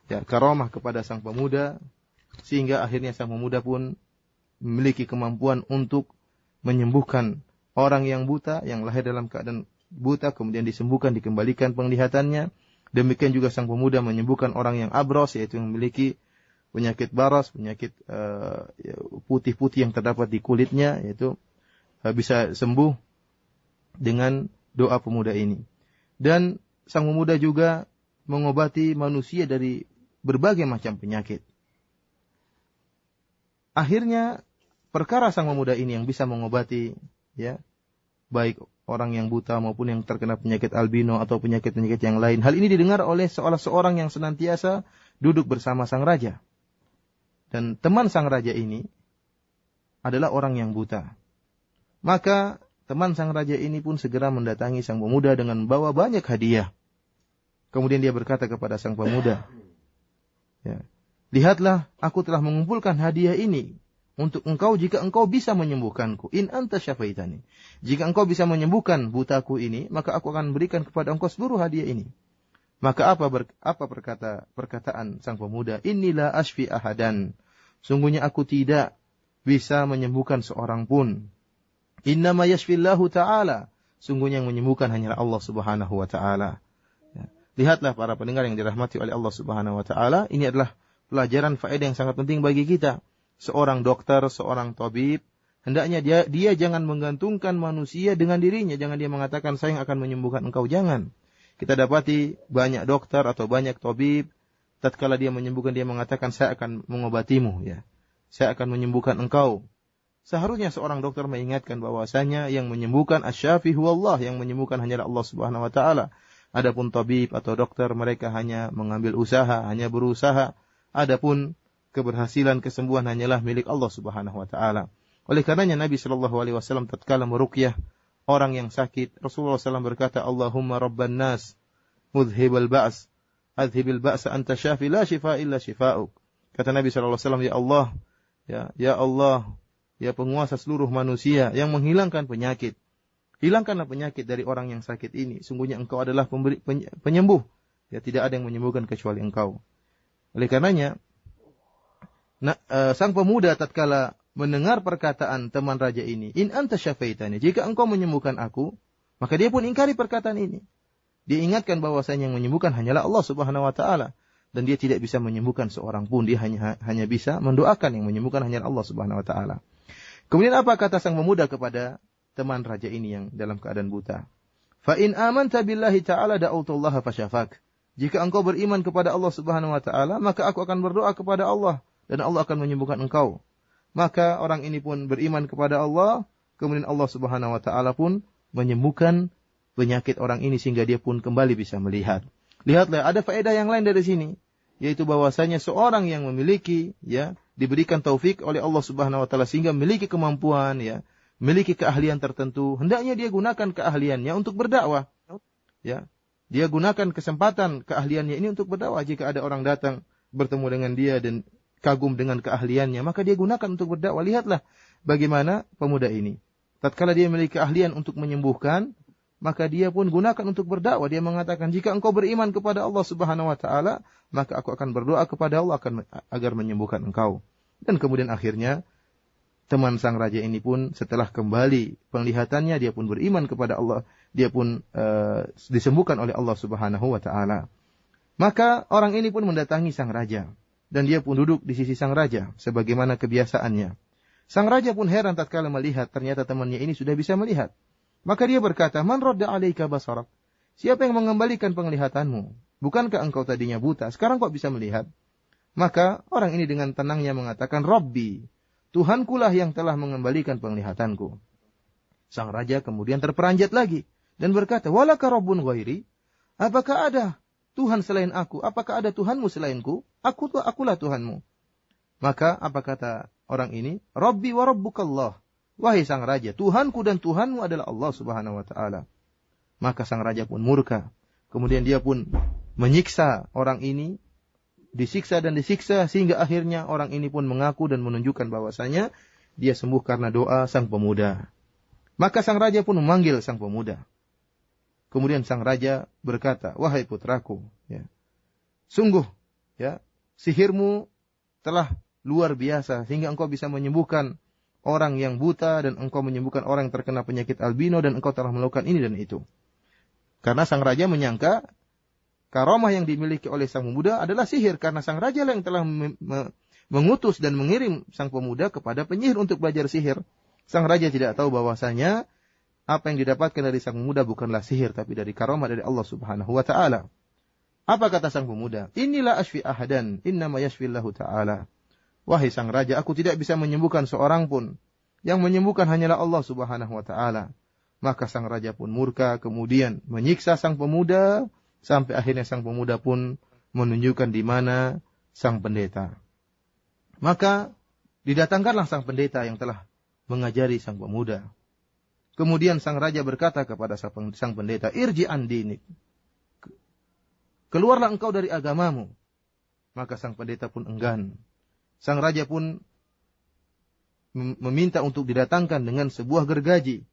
karamah kepada sang pemuda, sehingga akhirnya sang pemuda pun memiliki kemampuan untuk menyembuhkan orang yang buta, yang lahir dalam keadaan buta, kemudian disembuhkan, dikembalikan penglihatannya. Demikian juga sang pemuda menyembuhkan orang yang abros, yaitu yang memiliki penyakit baras, penyakit putih-putih yang terdapat di kulitnya, yaitu bisa sembuh dengan doa pemuda ini. Dan sang pemuda juga mengobati manusia dari berbagai macam penyakit. Akhirnya perkara sang pemuda ini yang bisa mengobati baik orang yang buta maupun yang terkena penyakit albino atau penyakit-penyakit yang lain. Hal ini didengar oleh seorang yang senantiasa duduk bersama sang raja. Dan teman sang raja ini adalah orang yang buta. Maka teman sang raja ini pun segera mendatangi sang pemuda dengan membawa banyak hadiah. Kemudian dia berkata kepada sang pemuda, lihatlah, aku telah mengumpulkan hadiah ini untuk engkau jika engkau bisa menyembuhkanku. In anta syafaitani. Jika engkau bisa menyembuhkan butaku ini, maka aku akan berikan kepada engkau seluruh hadiah ini. Maka apa perkataan sang pemuda? Inilah ashfi ahadan. Sungguhnya aku tidak bisa menyembuhkan seorang pun. Innama yashfillahu ta'ala. Sungguhnya yang menyembuhkan hanyalah Allah Subhanahu wa ta'ala. Lihatlah para pendengar yang dirahmati oleh Allah Subhanahu wa ta'ala. Ini adalah pelajaran faedah yang sangat penting bagi kita. Seorang dokter, seorang tabib, hendaknya dia jangan menggantungkan manusia dengan dirinya. Jangan dia mengatakan saya yang akan menyembuhkan engkau. Jangan. Kita dapati banyak dokter atau banyak tabib, tatkala dia menyembuhkan dia mengatakan saya akan mengobatimu, saya akan menyembuhkan engkau. Seharusnya seorang dokter mengingatkan bahwasanya yang menyembuhkan asy-syafi huwallah, yang menyembuhkan hanyalah Allah Subhanahu wa taala. Adapun tabib atau dokter mereka hanya mengambil usaha, hanya berusaha. Adapun keberhasilan kesembuhan hanyalah milik Allah Subhanahu wa taala. Oleh karenanya Nabi sallallahu alaihi wasallam tatkala meruqyah orang yang sakit, Rasulullah SAW berkata, Allahumma rabban nas, mudhibal ba's, adhibil ba'sa anta syafi, la shifa illa shifa'uk. Kata Nabi SAW, ya Allah, ya Allah, ya penguasa seluruh manusia yang menghilangkan penyakit. Hilangkanlah penyakit dari orang yang sakit ini. Sungguhnya engkau adalah penyembuh. Tidak ada yang menyembuhkan kecuali engkau. Oleh karenanya, sang pemuda tatkala mendengar perkataan teman raja ini, in anta syafaitani, jika engkau menyembuhkan aku, maka dia pun ingkari perkataan ini. Dia ingatkan bahwasanya yang menyembuhkan hanyalah Allah Subhanahu wa taala dan dia tidak bisa menyembuhkan seorang pun, dia hanya bisa mendoakan, yang menyembuhkan hanyalah Allah Subhanahu wa taala. Kemudian apa kata sang pemuda kepada teman raja ini yang dalam keadaan buta? Fa in amanta billahi ta'ala da'utullaha fasyafak. Jika engkau beriman kepada Allah Subhanahu wa taala, maka aku akan berdoa kepada Allah dan Allah akan menyembuhkan engkau. Maka orang ini pun beriman kepada Allah, kemudian Allah Subhanahu wa taala pun menyembuhkan penyakit orang ini sehingga dia pun kembali bisa melihat. Lihatlah, ada faedah yang lain dari sini, yaitu bahwasanya seorang yang memiliki, diberikan taufik oleh Allah Subhanahu wa taala sehingga memiliki kemampuan, memiliki keahlian tertentu, hendaknya dia gunakan keahliannya untuk berdakwah. Dia gunakan kesempatan keahliannya ini untuk berdakwah. Jika ada orang datang bertemu dengan dia dan kagum dengan keahliannya, maka dia gunakan untuk berdakwah. Lihatlah bagaimana pemuda ini. Tatkala dia memiliki keahlian untuk menyembuhkan, maka dia pun gunakan untuk berdakwah. Dia mengatakan, jika engkau beriman kepada Allah Subhanahu wa taala, maka aku akan berdoa kepada Allah agar menyembuhkan engkau. Dan kemudian akhirnya teman sang raja ini pun setelah kembali penglihatannya, dia pun beriman kepada Allah, dia pun disembuhkan oleh Allah Subhanahu wa taala. Maka orang ini pun mendatangi sang raja dan dia pun duduk di sisi sang raja sebagaimana kebiasaannya. Sang raja pun heran tatkala melihat ternyata temannya ini sudah bisa melihat. Maka dia berkata, "Man radda 'alaika basarak?" Siapa yang mengembalikan penglihatanmu? Bukankah engkau tadinya buta, sekarang kok bisa melihat? Maka orang ini dengan tenangnya mengatakan, "Rabbi, Tuhankulah yang telah mengembalikan penglihatanku." Sang raja kemudian terperanjat lagi dan berkata, "Walaka rabbun ghairi?" Apakah ada Tuhan selain aku? Apakah ada Tuhanmu selainku? Akulah Tuhanmu. Maka apa kata orang ini? "Rabbi wa rabbukallah." Wahai sang raja, Tuhanku dan Tuhanmu adalah Allah Subhanahu wa taala. Maka sang raja pun murka. Kemudian dia pun menyiksa orang ini, disiksa dan disiksa sehingga akhirnya orang ini pun mengaku dan menunjukkan bahwasanya dia sembuh karena doa sang pemuda. Maka sang raja pun memanggil sang pemuda. Kemudian sang raja berkata, "Wahai putraku, sungguh sihirmu telah luar biasa sehingga engkau bisa menyembuhkan orang yang buta dan engkau menyembuhkan orang yang terkena penyakit albino dan engkau telah melakukan ini dan itu." Karena sang raja menyangka karamah yang dimiliki oleh sang pemuda adalah sihir, karena sang raja yang telah mengutus dan mengirim sang pemuda kepada penyihir untuk belajar sihir. Sang raja tidak tahu bahwasanya apa yang didapatkan dari sang pemuda bukanlah sihir, tapi dari karamah dari Allah Subhanahu wa taala. Apa kata sang pemuda? "Inilah ashfi ahadan, innama yashfillahu ta'ala." Wahai sang raja, aku tidak bisa menyembuhkan seorang pun. Yang menyembuhkan hanyalah Allah Subhanahu wa taala. Maka sang raja pun murka, kemudian menyiksa sang pemuda, sampai akhirnya sang pemuda pun menunjukkan di mana sang pendeta. Maka didatangkanlah sang pendeta yang telah mengajari sang pemuda. Kemudian sang raja berkata kepada sang pendeta, "Irji an dinik." Keluarlah engkau dari agamamu. Maka sang pendeta pun enggan. Sang raja pun meminta untuk didatangkan dengan sebuah gergaji.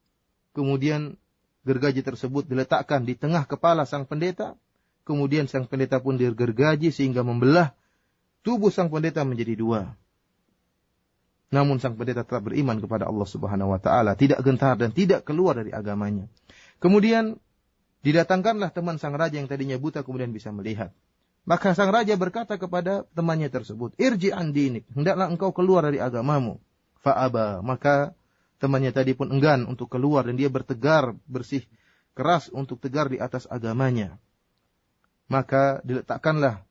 Kemudian gergaji tersebut diletakkan di tengah kepala sang pendeta. Kemudian sang pendeta pun digergaji sehingga membelah tubuh sang pendeta menjadi dua. Namun sang pendeta tetap beriman kepada Allah Subhanahu wa taala, tidak gentar dan tidak keluar dari agamanya. Kemudian didatangkanlah teman sang raja yang tadinya buta kemudian bisa melihat. Maka sang raja berkata kepada temannya tersebut, "Irji an dinik, hendaklah engkau keluar dari agamamu." Fa'aba, maka temannya tadi pun enggan untuk keluar dan dia bertegar, bersih keras untuk tegar di atas agamanya. Maka diletakkanlah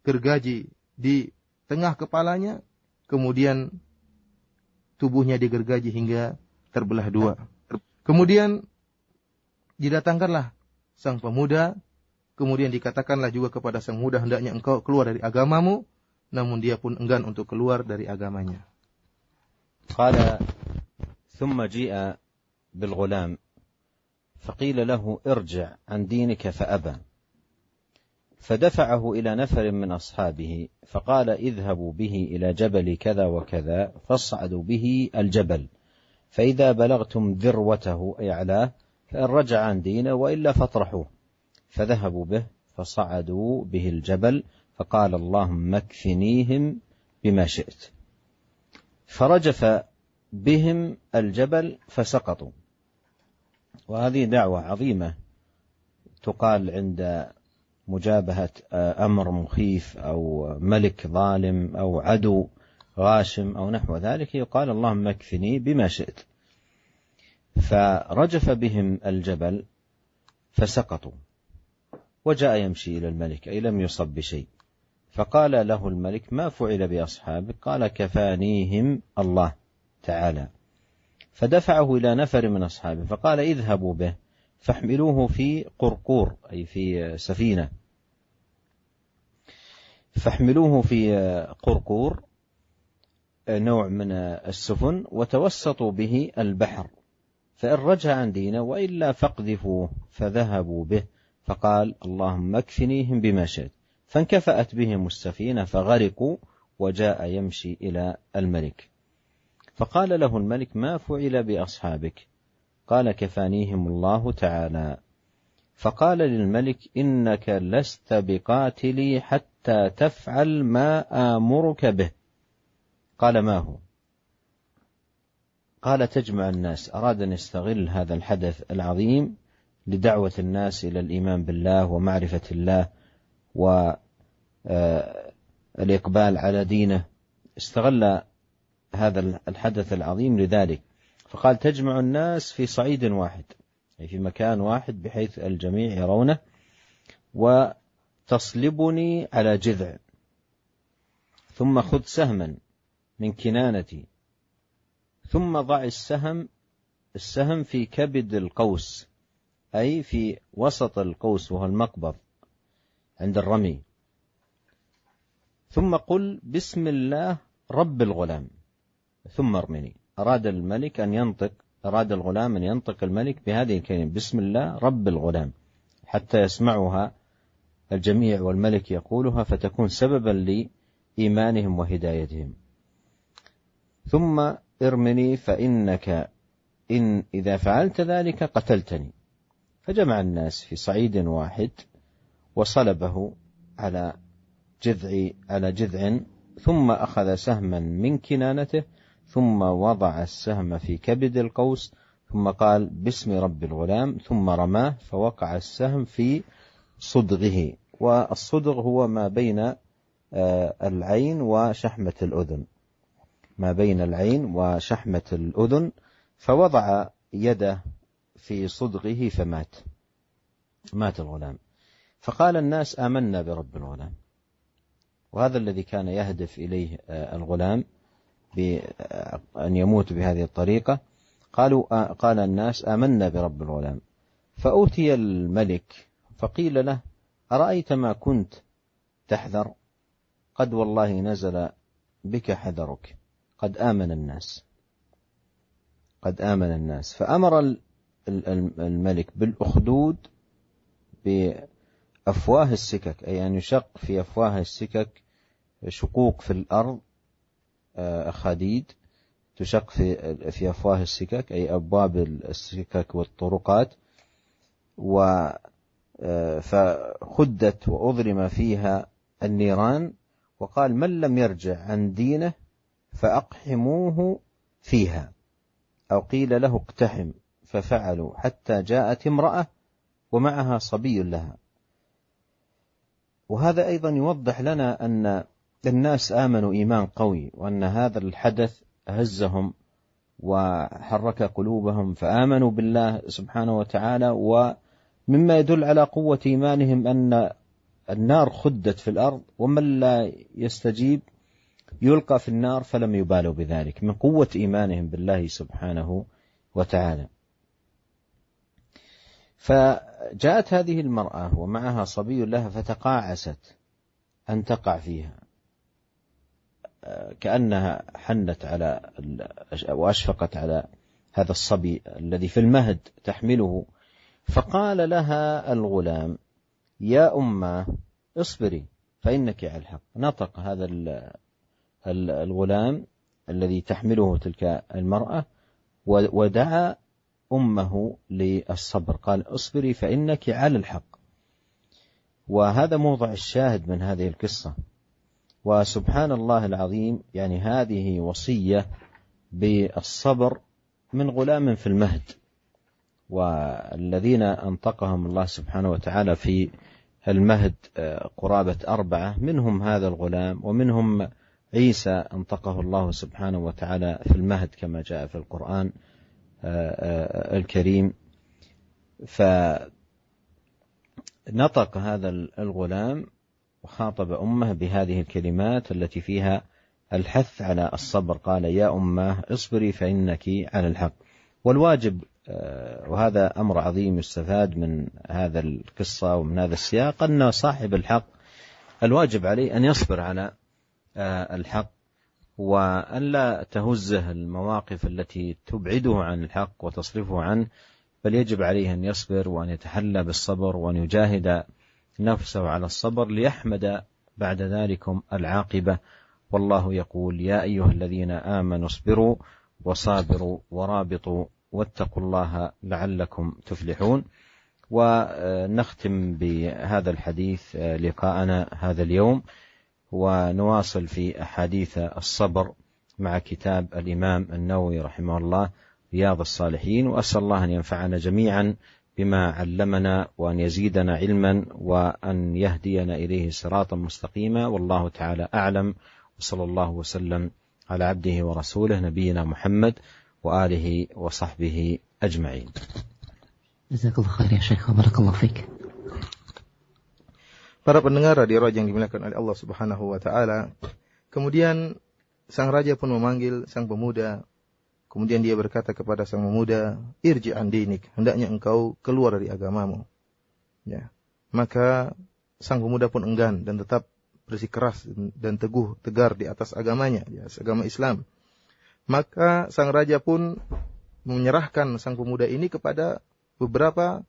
gergaji di tengah kepalanya, kemudian tubuhnya digergaji hingga terbelah dua. Kemudian didatangkanlah sang pemuda, kemudian dikatakanlah juga kepada sang pemuda, hendaknya engkau keluar dari agamamu, namun dia pun enggan untuk keluar dari agamanya. قال ثم جيء بالغلام فقيل له ارجع عن دينك فأبى فدفعه إلى نفر من أصحابه فقال اذهبوا به إلى جبل كذا وكذا فاصعدوا به الجبل فإذا بلغتم ذروته أي أعلاه فإن رجع عن دينه وإلا فاطرحوه فذهبوا به فصعدوا به الجبل فقال اللهم اكفنيهم بما شئت فرجف بهم الجبل فسقطوا. وهذه دعوة عظيمة تقال عند مجابهة أمر مخيف أو ملك ظالم أو عدو غاشم أو نحو ذلك، يقال اللهم اكفني بما شئت. فرجف بهم الجبل فسقطوا، وجاء يمشي إلى الملك أي لم يصب بشيء، فقال له الملك ما فعل بأصحابك؟ قال كفانيهم الله تعالى. فدفعه إلى نفر من أصحابه فقال اذهبوا به فاحملوه في قرقور أي في سفينة، فاحملوه في قرقور نوع من السفن وتوسطوا به البحر، فإن رجع عن دينه وإلا فاقذفوه. فذهبوا به فقال اللهم اكفنيهم بما شئت، فانكفأت بهم السفينة فغرقوا، وجاء يمشي إلى الملك. فقال له الملك ما فعل بأصحابك؟ قال كفانيهم الله تعالى. فقال للملك إنك لست بقاتلي حتى تفعل ما آمرك به. قال ما هو؟ قال تجمع الناس. أراد أن يستغل هذا الحدث العظيم لدعوة الناس إلى الإيمان بالله ومعرفة الله والإقبال على دينه، استغل هذا الحدث العظيم لذلك. فقال تجمع الناس في صعيد واحد أي في مكان واحد بحيث الجميع يرونه، وتصلبني على جذع، ثم خذ سهما من كنانتي، ثم ضع السهم في كبد القوس أي في وسط القوس وهو المقبض عند الرمي، ثم قل بسم الله رب الغلام ثم ارمني. أراد الغلام أن ينطق الملك بهذه الكلمة بسم الله رب الغلام حتى يسمعها الجميع والملك يقولها فتكون سببا لإيمانهم وهدايتهم. ثم ارمني فإنك إذا فعلت ذلك قتلتني. فجمع الناس في صعيد واحد وصلبه على جذع، ثم أخذ سهما من كنانته، ثم وضع السهم في كبد القوس، ثم قال باسم رب الغلام، ثم رماه فوقع السهم في صدغه. والصدغ هو ما بين العين وشحمة الأذن، فوضع يده في صدغه فمات الغلام. فقال الناس آمنا برب الغلام، وهذا الذي كان يهدف إليه الغلام بأن يموت بهذه الطريقة. قال الناس آمنا برب الغلام. فأوتي الملك فقيل له أرأيت ما كنت تحذر؟ قد والله نزل بك حذرك، قد آمن الناس. فأمر الملك بالأخدود بأفواه السكك، أي أن يشق في أفواه السكك شقوق في الأرض، أخاديد تشق في أفواه السكك أي أبواب السكك والطرقات، فخدت وأضرم فيها النيران. وقال من لم يرجع عن دينه فأقحموه فيها، أو قيل له اقتحم، ففعلوا حتى جاءت امرأة ومعها صبي لها. وهذا أيضا يوضح لنا أن الناس آمنوا إيمان قوي، وأن هذا الحدث هزهم وحرك قلوبهم فآمنوا بالله سبحانه وتعالى. ومما يدل على قوة إيمانهم أن النار خدت في الأرض، ومن لا يستجيب يلقى في النار، فلم يبالوا بذلك من قوة إيمانهم بالله سبحانه وتعالى. فجاءت هذه المرأة ومعها صبي لها فتقاعست أن تقع فيها، كأنها حنت على وأشفقت على هذا الصبي الذي في المهد تحمله. فقال لها الغلام يا أمه اصبري فإنك على الحق. نطق هذا الغلام الذي تحمله تلك المرأة ودعا أمه للصبر، قال اصبري فإنك على الحق. وهذا موضع الشاهد من هذه القصة. وسبحان الله العظيم، يعني هذه وصية بالصبر من غلام في المهد، والذين أنطقهم الله سبحانه وتعالى في المهد قرابة 4، منهم هذا الغلام، ومنهم عيسى أنطقه الله سبحانه وتعالى في المهد كما جاء في القرآن الكريم. فنطق هذا الغلام وخاطب أمه بهذه الكلمات التي فيها الحث على الصبر، قال: يا أمه اصبري فإنك على الحق. والواجب، وهذا أمر عظيم يستفاد من هذا القصة ومن هذا السياق، أن صاحب الحق الواجب عليه أن يصبر على الحق، وأن لا تهزه المواقف التي تبعده عن الحق وتصرفه عنه، بل يجب عليه أن يصبر وأن يتحلى بالصبر وأن يجاهد نفسه على الصبر ليحمد بعد ذلك العاقبة. والله يقول: يا أيها الذين آمنوا اصبروا وصابروا ورابطوا واتقوا الله لعلكم تفلحون. ونختم بهذا الحديث لقاءنا هذا اليوم، ونواصل في أحاديث الصبر مع كتاب الإمام النووي رحمه الله رياض الصالحين. وأسأل الله أن ينفعنا جميعا بما علمنا، وأن يزيدنا علما، وأن يهدينا إليه صراطا مستقيما. والله تعالى أعلم، وصلى الله وسلم على عبده ورسوله نبينا محمد وآله وصحبه أجمعين. Jazakallah khair ya Syekh, barakallahu fiik. Para pendengar radio Raja yang dimuliakan oleh Allah Subhanahu wa taala, kemudian sang raja pun memanggil sang pemuda. Kemudian dia berkata kepada sang pemuda, "Irji' an dinik, hendaknya engkau keluar dari agamamu." Ya. Maka sang pemuda pun enggan dan tetap bersikeras dan teguh tegar di atas agamanya, ya, agama Islam. Maka sang raja pun menyerahkan sang pemuda ini kepada beberapa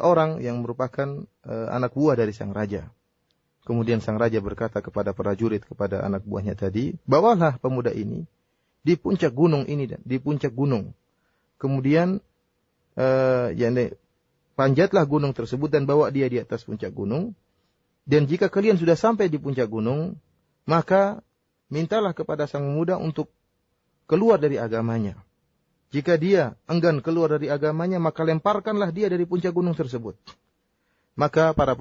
orang yang merupakan anak buah dari sang raja. Kemudian sang raja berkata kepada prajurit, kepada anak buahnya tadi, "Bawalah pemuda ini di puncak gunung ini, dan di puncak gunung. Kemudian panjatlah gunung tersebut dan bawa dia di atas puncak gunung. Dan jika kalian sudah sampai di puncak gunung, maka mintalah kepada sang pemuda untuk keluar dari agamanya. Jika dia enggan keluar dari agamanya, maka lemparkanlah dia dari puncak gunung tersebut." Maka para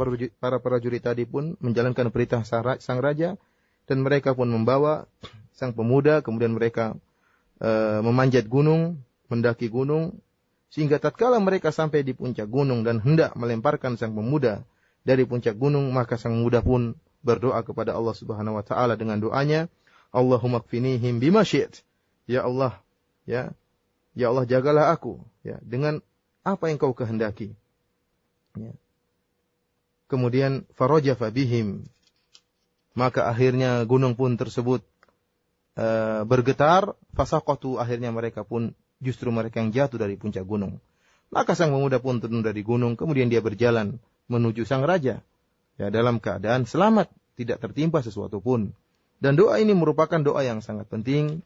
prajurit tadi pun menjalankan perintah sang raja, dan mereka pun membawa sang pemuda. Kemudian mereka memanjat gunung, mendaki gunung, sehingga tatkala mereka sampai di puncak gunung dan hendak melemparkan sang pemuda dari puncak gunung, maka sang pemuda pun berdoa kepada Allah Subhanahu wa taala dengan doanya, "Allahumma kfinihim bima syi'ta." Ya Allah, ya Allah, jagalah aku, ya, dengan apa yang kau kehendaki. Ya. Kemudian farajafa bihim, maka akhirnya gunung pun tersebut bergetar, fasaqatu, akhirnya mereka pun justru mereka yang jatuh dari puncak gunung. Maka sang pemuda pun turun dari gunung, kemudian dia berjalan menuju sang raja, ya, dalam keadaan selamat, tidak tertimpa sesuatu pun. Dan doa ini merupakan doa yang sangat penting,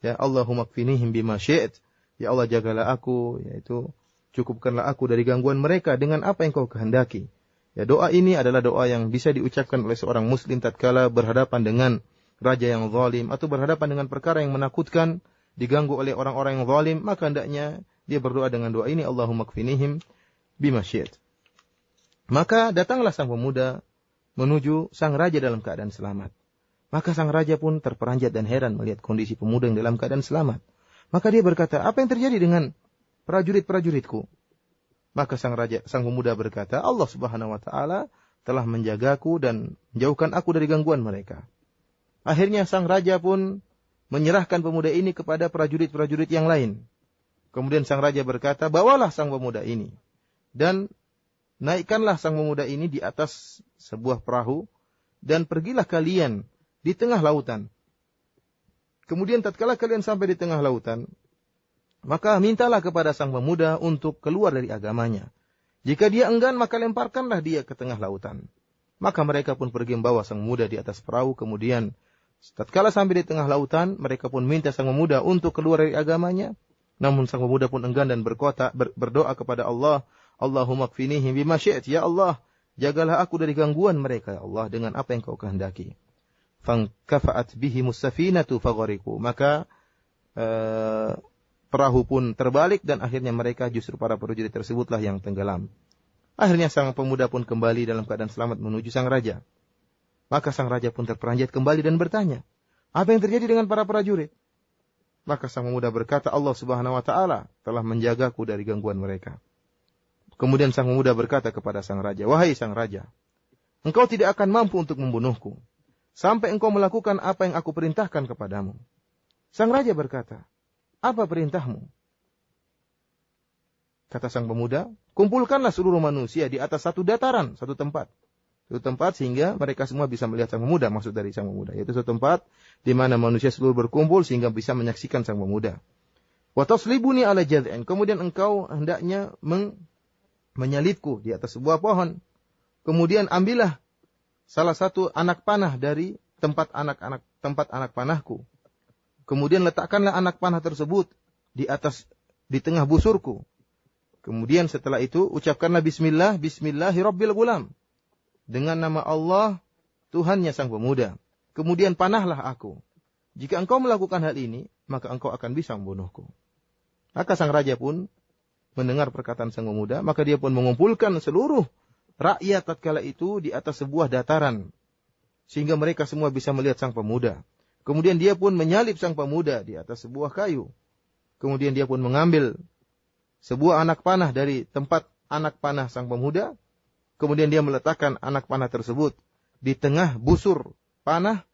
ya, Allahumma kfinihim bima syi'ta, ya Allah, jagalah aku, yaitu cukupkanlah aku dari gangguan mereka dengan apa yang kau kehendaki. Ya, doa ini adalah doa yang bisa diucapkan oleh seorang muslim tatkala berhadapan dengan raja yang zalim atau berhadapan dengan perkara yang menakutkan, diganggu oleh orang-orang yang zalim, maka hendaknya dia berdoa dengan doa ini, Allahumma kfinihim bima syi'ta. Maka datanglah sang pemuda menuju sang raja dalam keadaan selamat. Maka sang raja pun terperanjat dan heran melihat kondisi pemuda yang dalam keadaan selamat. Maka dia berkata, "Apa yang terjadi dengan prajurit-prajuritku?" Maka sang pemuda berkata, "Allah Subhanahu wa taala telah menjagaku dan menjauhkan aku dari gangguan mereka." Akhirnya sang raja pun menyerahkan pemuda ini kepada prajurit-prajurit yang lain. Kemudian sang raja berkata, "Bawalah sang pemuda ini dan naikkanlah sang pemuda ini di atas sebuah perahu dan pergilah kalian di tengah lautan. Kemudian tatkala kalian sampai di tengah lautan, maka mintalah kepada sang pemuda untuk keluar dari agamanya. Jika dia enggan, maka lemparkanlah dia ke tengah lautan." Maka mereka pun pergi membawa sang pemuda di atas perahu. Kemudian tatkala sampai di tengah lautan, mereka pun minta sang pemuda untuk keluar dari agamanya. Namun sang pemuda pun enggan dan berdoa kepada Allah, "Allahumma kfinihim bima syi'ta." Ya Allah, jagalah aku dari gangguan mereka, ya Allah, dengan apa yang kau kehendaki. Fankafa'at bihimus safinatu faghariqu. Maka perahu pun terbalik dan akhirnya mereka justru para prajurit tersebutlah yang tenggelam. Akhirnya sang pemuda pun kembali dalam keadaan selamat menuju sang raja. Maka sang raja pun terperanjat kembali dan bertanya, apa yang terjadi dengan para prajurit? Maka sang pemuda berkata, Allah Subhanahu wa taala telah menjagaku dari gangguan mereka. Kemudian sang pemuda berkata kepada sang raja, wahai sang raja, engkau tidak akan mampu untuk membunuhku sampai engkau melakukan apa yang aku perintahkan kepadamu. Sang raja berkata, apa perintahmu? Kata sang pemuda, kumpulkanlah seluruh manusia di atas satu dataran, satu tempat. Satu tempat sehingga mereka semua bisa melihat sang pemuda, maksud dari sang pemuda. Yaitu satu tempat di mana manusia seluruh berkumpul sehingga bisa menyaksikan sang pemuda. Wa taslibuni ala jad'in. Kemudian engkau hendaknya menyalitku di atas sebuah pohon. Kemudian ambillah salah satu anak panah dari tempat anak panahku. Kemudian letakkanlah anak panah tersebut di tengah busurku. Kemudian setelah itu ucapkanlah bismillah, bismillahirabbil gulam. Dengan nama Allah, Tuhannya sang pemuda. Kemudian panahlah aku. Jika engkau melakukan hal ini, maka engkau akan bisa membunuhku. Maka sang raja pun mendengar perkataan sang pemuda, maka dia pun mengumpulkan seluruh rakyat tatkala itu di atas sebuah dataran. Sehingga mereka semua bisa melihat sang pemuda. Kemudian dia pun menyalip sang pemuda di atas sebuah kayu. Kemudian dia pun mengambil sebuah anak panah dari tempat anak panah sang pemuda. Kemudian dia meletakkan anak panah tersebut di tengah busur panah.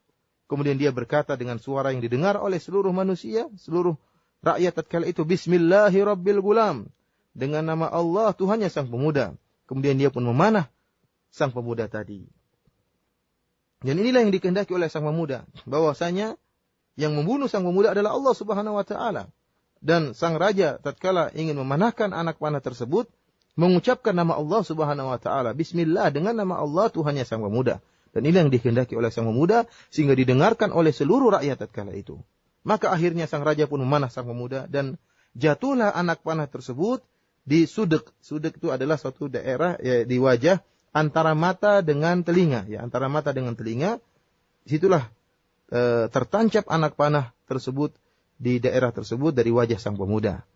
Kemudian dia berkata dengan suara yang didengar oleh seluruh manusia, seluruh rakyat tatkala itu, bismillahirabbil gulam. Dengan nama Allah, Tuhannya sang pemuda. Kemudian dia pun memanah sang pemuda tadi. Dan inilah yang dikehendaki oleh sang pemuda, bahwasanya yang membunuh sang pemuda adalah Allah Subhanahu wa taala. Dan sang raja tatkala ingin memanahkan anak panah tersebut, mengucapkan nama Allah Subhanahu wa taala, bismillah, dengan nama Allah Tuhannya sang pemuda. Dan ini yang dikehendaki oleh sang pemuda sehingga didengarkan oleh seluruh rakyat tatkala itu. Maka akhirnya sang raja pun memanah sang pemuda dan jatuhlah anak panah tersebut di sudek. Sudek itu adalah suatu daerah ya, di wajah antara mata dengan telinga, ya, antara mata dengan telinga. Disitulah tertancap anak panah tersebut di daerah tersebut dari wajah sang pemuda.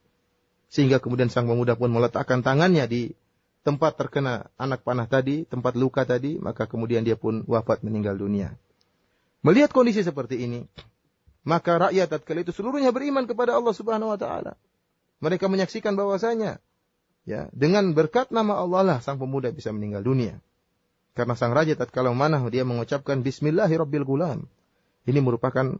Sehingga kemudian sang pemuda pun meletakkan tangannya di tempat terkena anak panah tadi, tempat luka tadi, maka kemudian dia pun wafat meninggal dunia. Melihat kondisi seperti ini, maka rakyat tatkala itu seluruhnya beriman kepada Allah Subhanahu wa taala. Mereka menyaksikan bahwasanya ya, dengan berkat nama Allah lah sang pemuda bisa meninggal dunia. Karena sang raja tatkala memanah dia mengucapkan bismillahirabbil gulam. Ini merupakan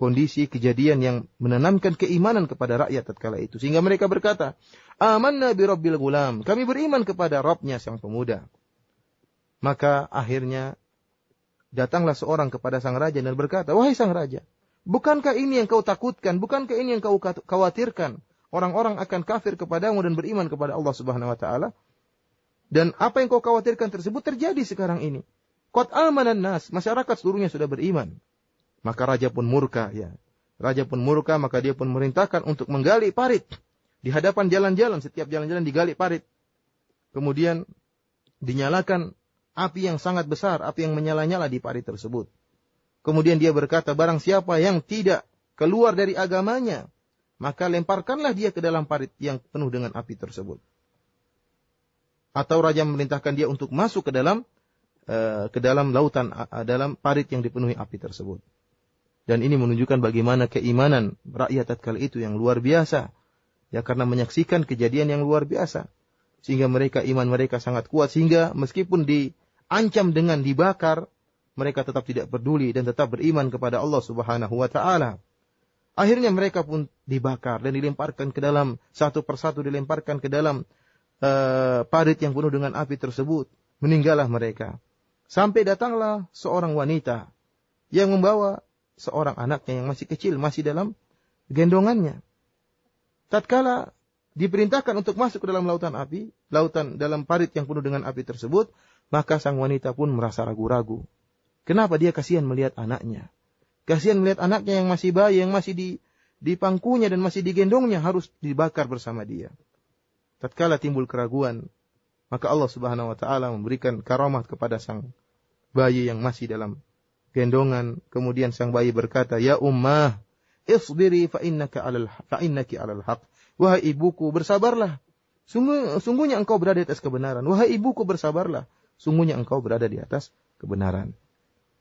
kondisi kejadian yang menanamkan keimanan kepada rakyat tatkala itu. Sehingga mereka berkata, amanna birabbil gulam. Kami beriman kepada Rabbnya sang pemuda. Maka akhirnya datanglah seorang kepada sang raja dan berkata, wahai sang raja, bukankah ini yang kau takutkan? Bukankah ini yang kau khawatirkan? Orang-orang akan kafir kepadamu dan beriman kepada Allah Subhanahu wa taala. Dan apa yang kau khawatirkan tersebut terjadi sekarang ini. Qad amanan nas, masyarakat seluruhnya sudah beriman. Maka raja pun murka, ya. Raja pun murka, maka dia pun merintahkan untuk menggali parit di hadapan jalan-jalan, setiap jalan-jalan digali parit. Kemudian dinyalakan api yang sangat besar, api yang menyala-nyala di parit tersebut. Kemudian dia berkata, barang siapa yang tidak keluar dari agamanya, maka lemparkanlah dia ke dalam parit yang penuh dengan api tersebut. Atau raja memerintahkan dia untuk masuk ke dalam lautan, dalam parit yang dipenuhi api tersebut. Dan ini menunjukkan bagaimana keimanan rakyat tatkala itu yang luar biasa. Ya, karena menyaksikan kejadian yang luar biasa. Sehingga iman mereka sangat kuat. Sehingga meskipun diancam dengan dibakar, mereka tetap tidak peduli dan tetap beriman kepada Allah Subhanahu wa taala. Akhirnya mereka pun dibakar dan dilemparkan ke dalam, satu persatu dilemparkan ke dalam parit yang penuh dengan api tersebut. Meninggallah mereka. Sampai datanglah seorang wanita yang membawa seorang anaknya yang masih kecil, masih dalam gendongannya. Tatkala diperintahkan untuk masuk ke dalam lautan api, dalam parit yang penuh dengan api tersebut, maka sang wanita pun merasa ragu-ragu. Kenapa? Dia kasihan melihat anaknya. Kasihan melihat anaknya yang masih bayi, yang masih di pangkunya dan masih digendongnya, harus dibakar bersama dia. Tatkala timbul keraguan, maka Allah Subhanahu wa taala memberikan karamah kepada sang bayi yang masih dalam gendongan. Kemudian sang bayi berkata, ya ummah, isbiri fa innaki 'alal haq. Wahai ibuku, bersabarlah. Sungguhnya engkau berada di atas kebenaran. Wahai ibuku, bersabarlah. Sungguhnya engkau berada di atas kebenaran.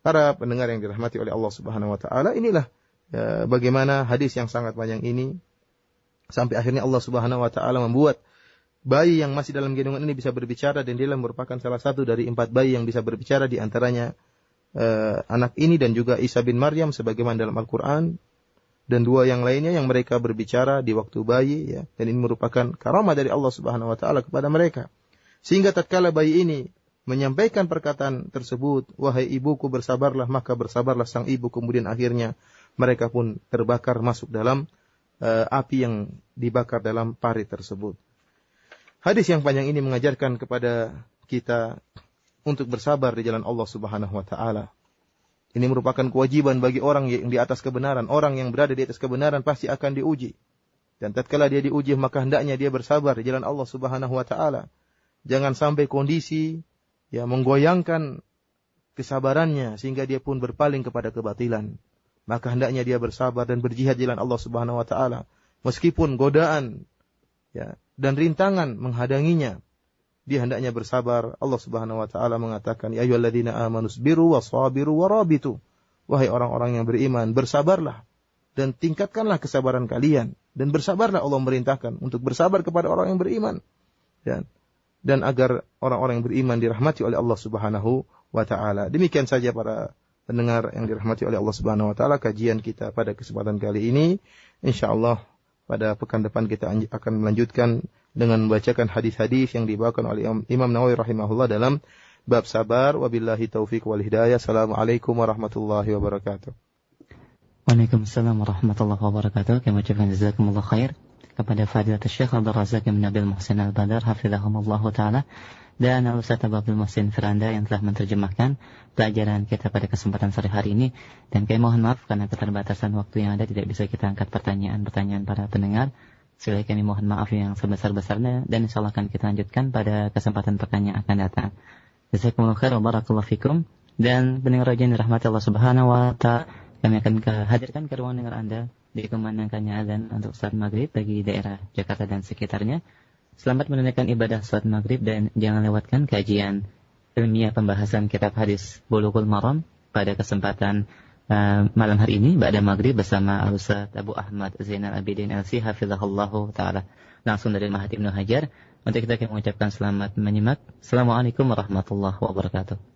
Para pendengar yang dirahmati oleh Allah Subhanahu wa taala, inilah bagaimana hadis yang sangat panjang ini sampai akhirnya Allah Subhanahu wa taala membuat bayi yang masih dalam gendongan ini bisa berbicara, dan dia merupakan salah satu dari 4 bayi yang bisa berbicara, di antaranya anak ini dan juga Isa bin Maryam sebagaimana dalam Al-Qur'an, dan 2 yang lainnya yang mereka berbicara di waktu bayi, ya. Dan ini merupakan karamah dari Allah Subhanahu wa taala kepada mereka. Sehingga tatkala bayi ini menyampaikan perkataan tersebut, wahai ibuku, bersabarlah, maka bersabarlah sang ibu. Kemudian akhirnya mereka pun terbakar masuk dalam api yang dibakar dalam parit tersebut. Hadis yang panjang ini mengajarkan kepada kita untuk bersabar di jalan Allah Subhanahu wa taala. Ini merupakan kewajiban bagi orang yang di atas kebenaran. Orang yang berada di atas kebenaran pasti akan diuji. Dan tatkala dia diuji, maka hendaknya dia bersabar di jalan Allah Subhanahu wa taala. Jangan sampai kondisi menggoyangkan kesabarannya sehingga dia pun berpaling kepada kebatilan. Maka hendaknya dia bersabar dan berjihad di jalan Allah Subhanahu wa taala. Meskipun godaan dan rintangan menghadanginya, dia hendaknya bersabar. Allah Subhanahu wa taala mengatakan, ya ayyuhalladzina amanu sabiru wasabiru warabitu. Wahai orang-orang yang beriman, bersabarlah dan tingkatkanlah kesabaran kalian, dan bersabarlah. Allah merintahkan untuk bersabar kepada orang yang beriman, dan agar orang-orang yang beriman dirahmati oleh Allah Subhanahu wa taala. Demikian saja para pendengar yang dirahmati oleh Allah Subhanahu wa taala, kajian kita pada kesempatan kali ini. Insyaallah pada pekan depan kita akan melanjutkan dengan membacakan hadis-hadis yang dibawakan oleh Imam Nawawi rahimahullah dalam bab sabar. Wabillahi taufiq wal hidayah. Assalamualaikum warahmatullahi wabarakatuh. Waalaikumsalam warahmatullahi wabarakatuh. Kami ucapkan jazakumullah khair kepada Fadilatul Syekh Abdul Razak bin Nabil Muhsin Al-Badar hafizahumullah taala, dan Al-Ustaz Abdul Muhsin Firanda yang telah menerjemahkan pelajaran kita pada kesempatan sore hari ini. Dan kami mohon maaf karena keterbatasan waktu yang ada, tidak bisa kita angkat pertanyaan-pertanyaan para pendengar. Sekali kami mohon maaf yang sebesar-besarnya, dan insyaallah akan kita lanjutkan pada kesempatan pertanyaan akan datang. Jazakumullah khair wa barakallahu fikum. Dan pendengar yang dirahmati Allah Subhanahu wa taala, kami akan hadirkan ke ruang dengar Anda di kumandangkannya azan untuk salat maghrib bagi daerah Jakarta dan sekitarnya. Selamat menunaikan ibadah salat maghrib, dan jangan lewatkan kajian ilmiah pembahasan kitab hadis Bulughul Maram pada kesempatan malam hari ini ba'da maghrib bersama Al-Ustaz Abu Ahmad Zainal Abidin LC hafizahullahu ta'ala, langsung dari Ma'had Ibnu Hajar. Untuk kita mengucapkan selamat menyimak. Assalamualaikum warahmatullahi wabarakatuh.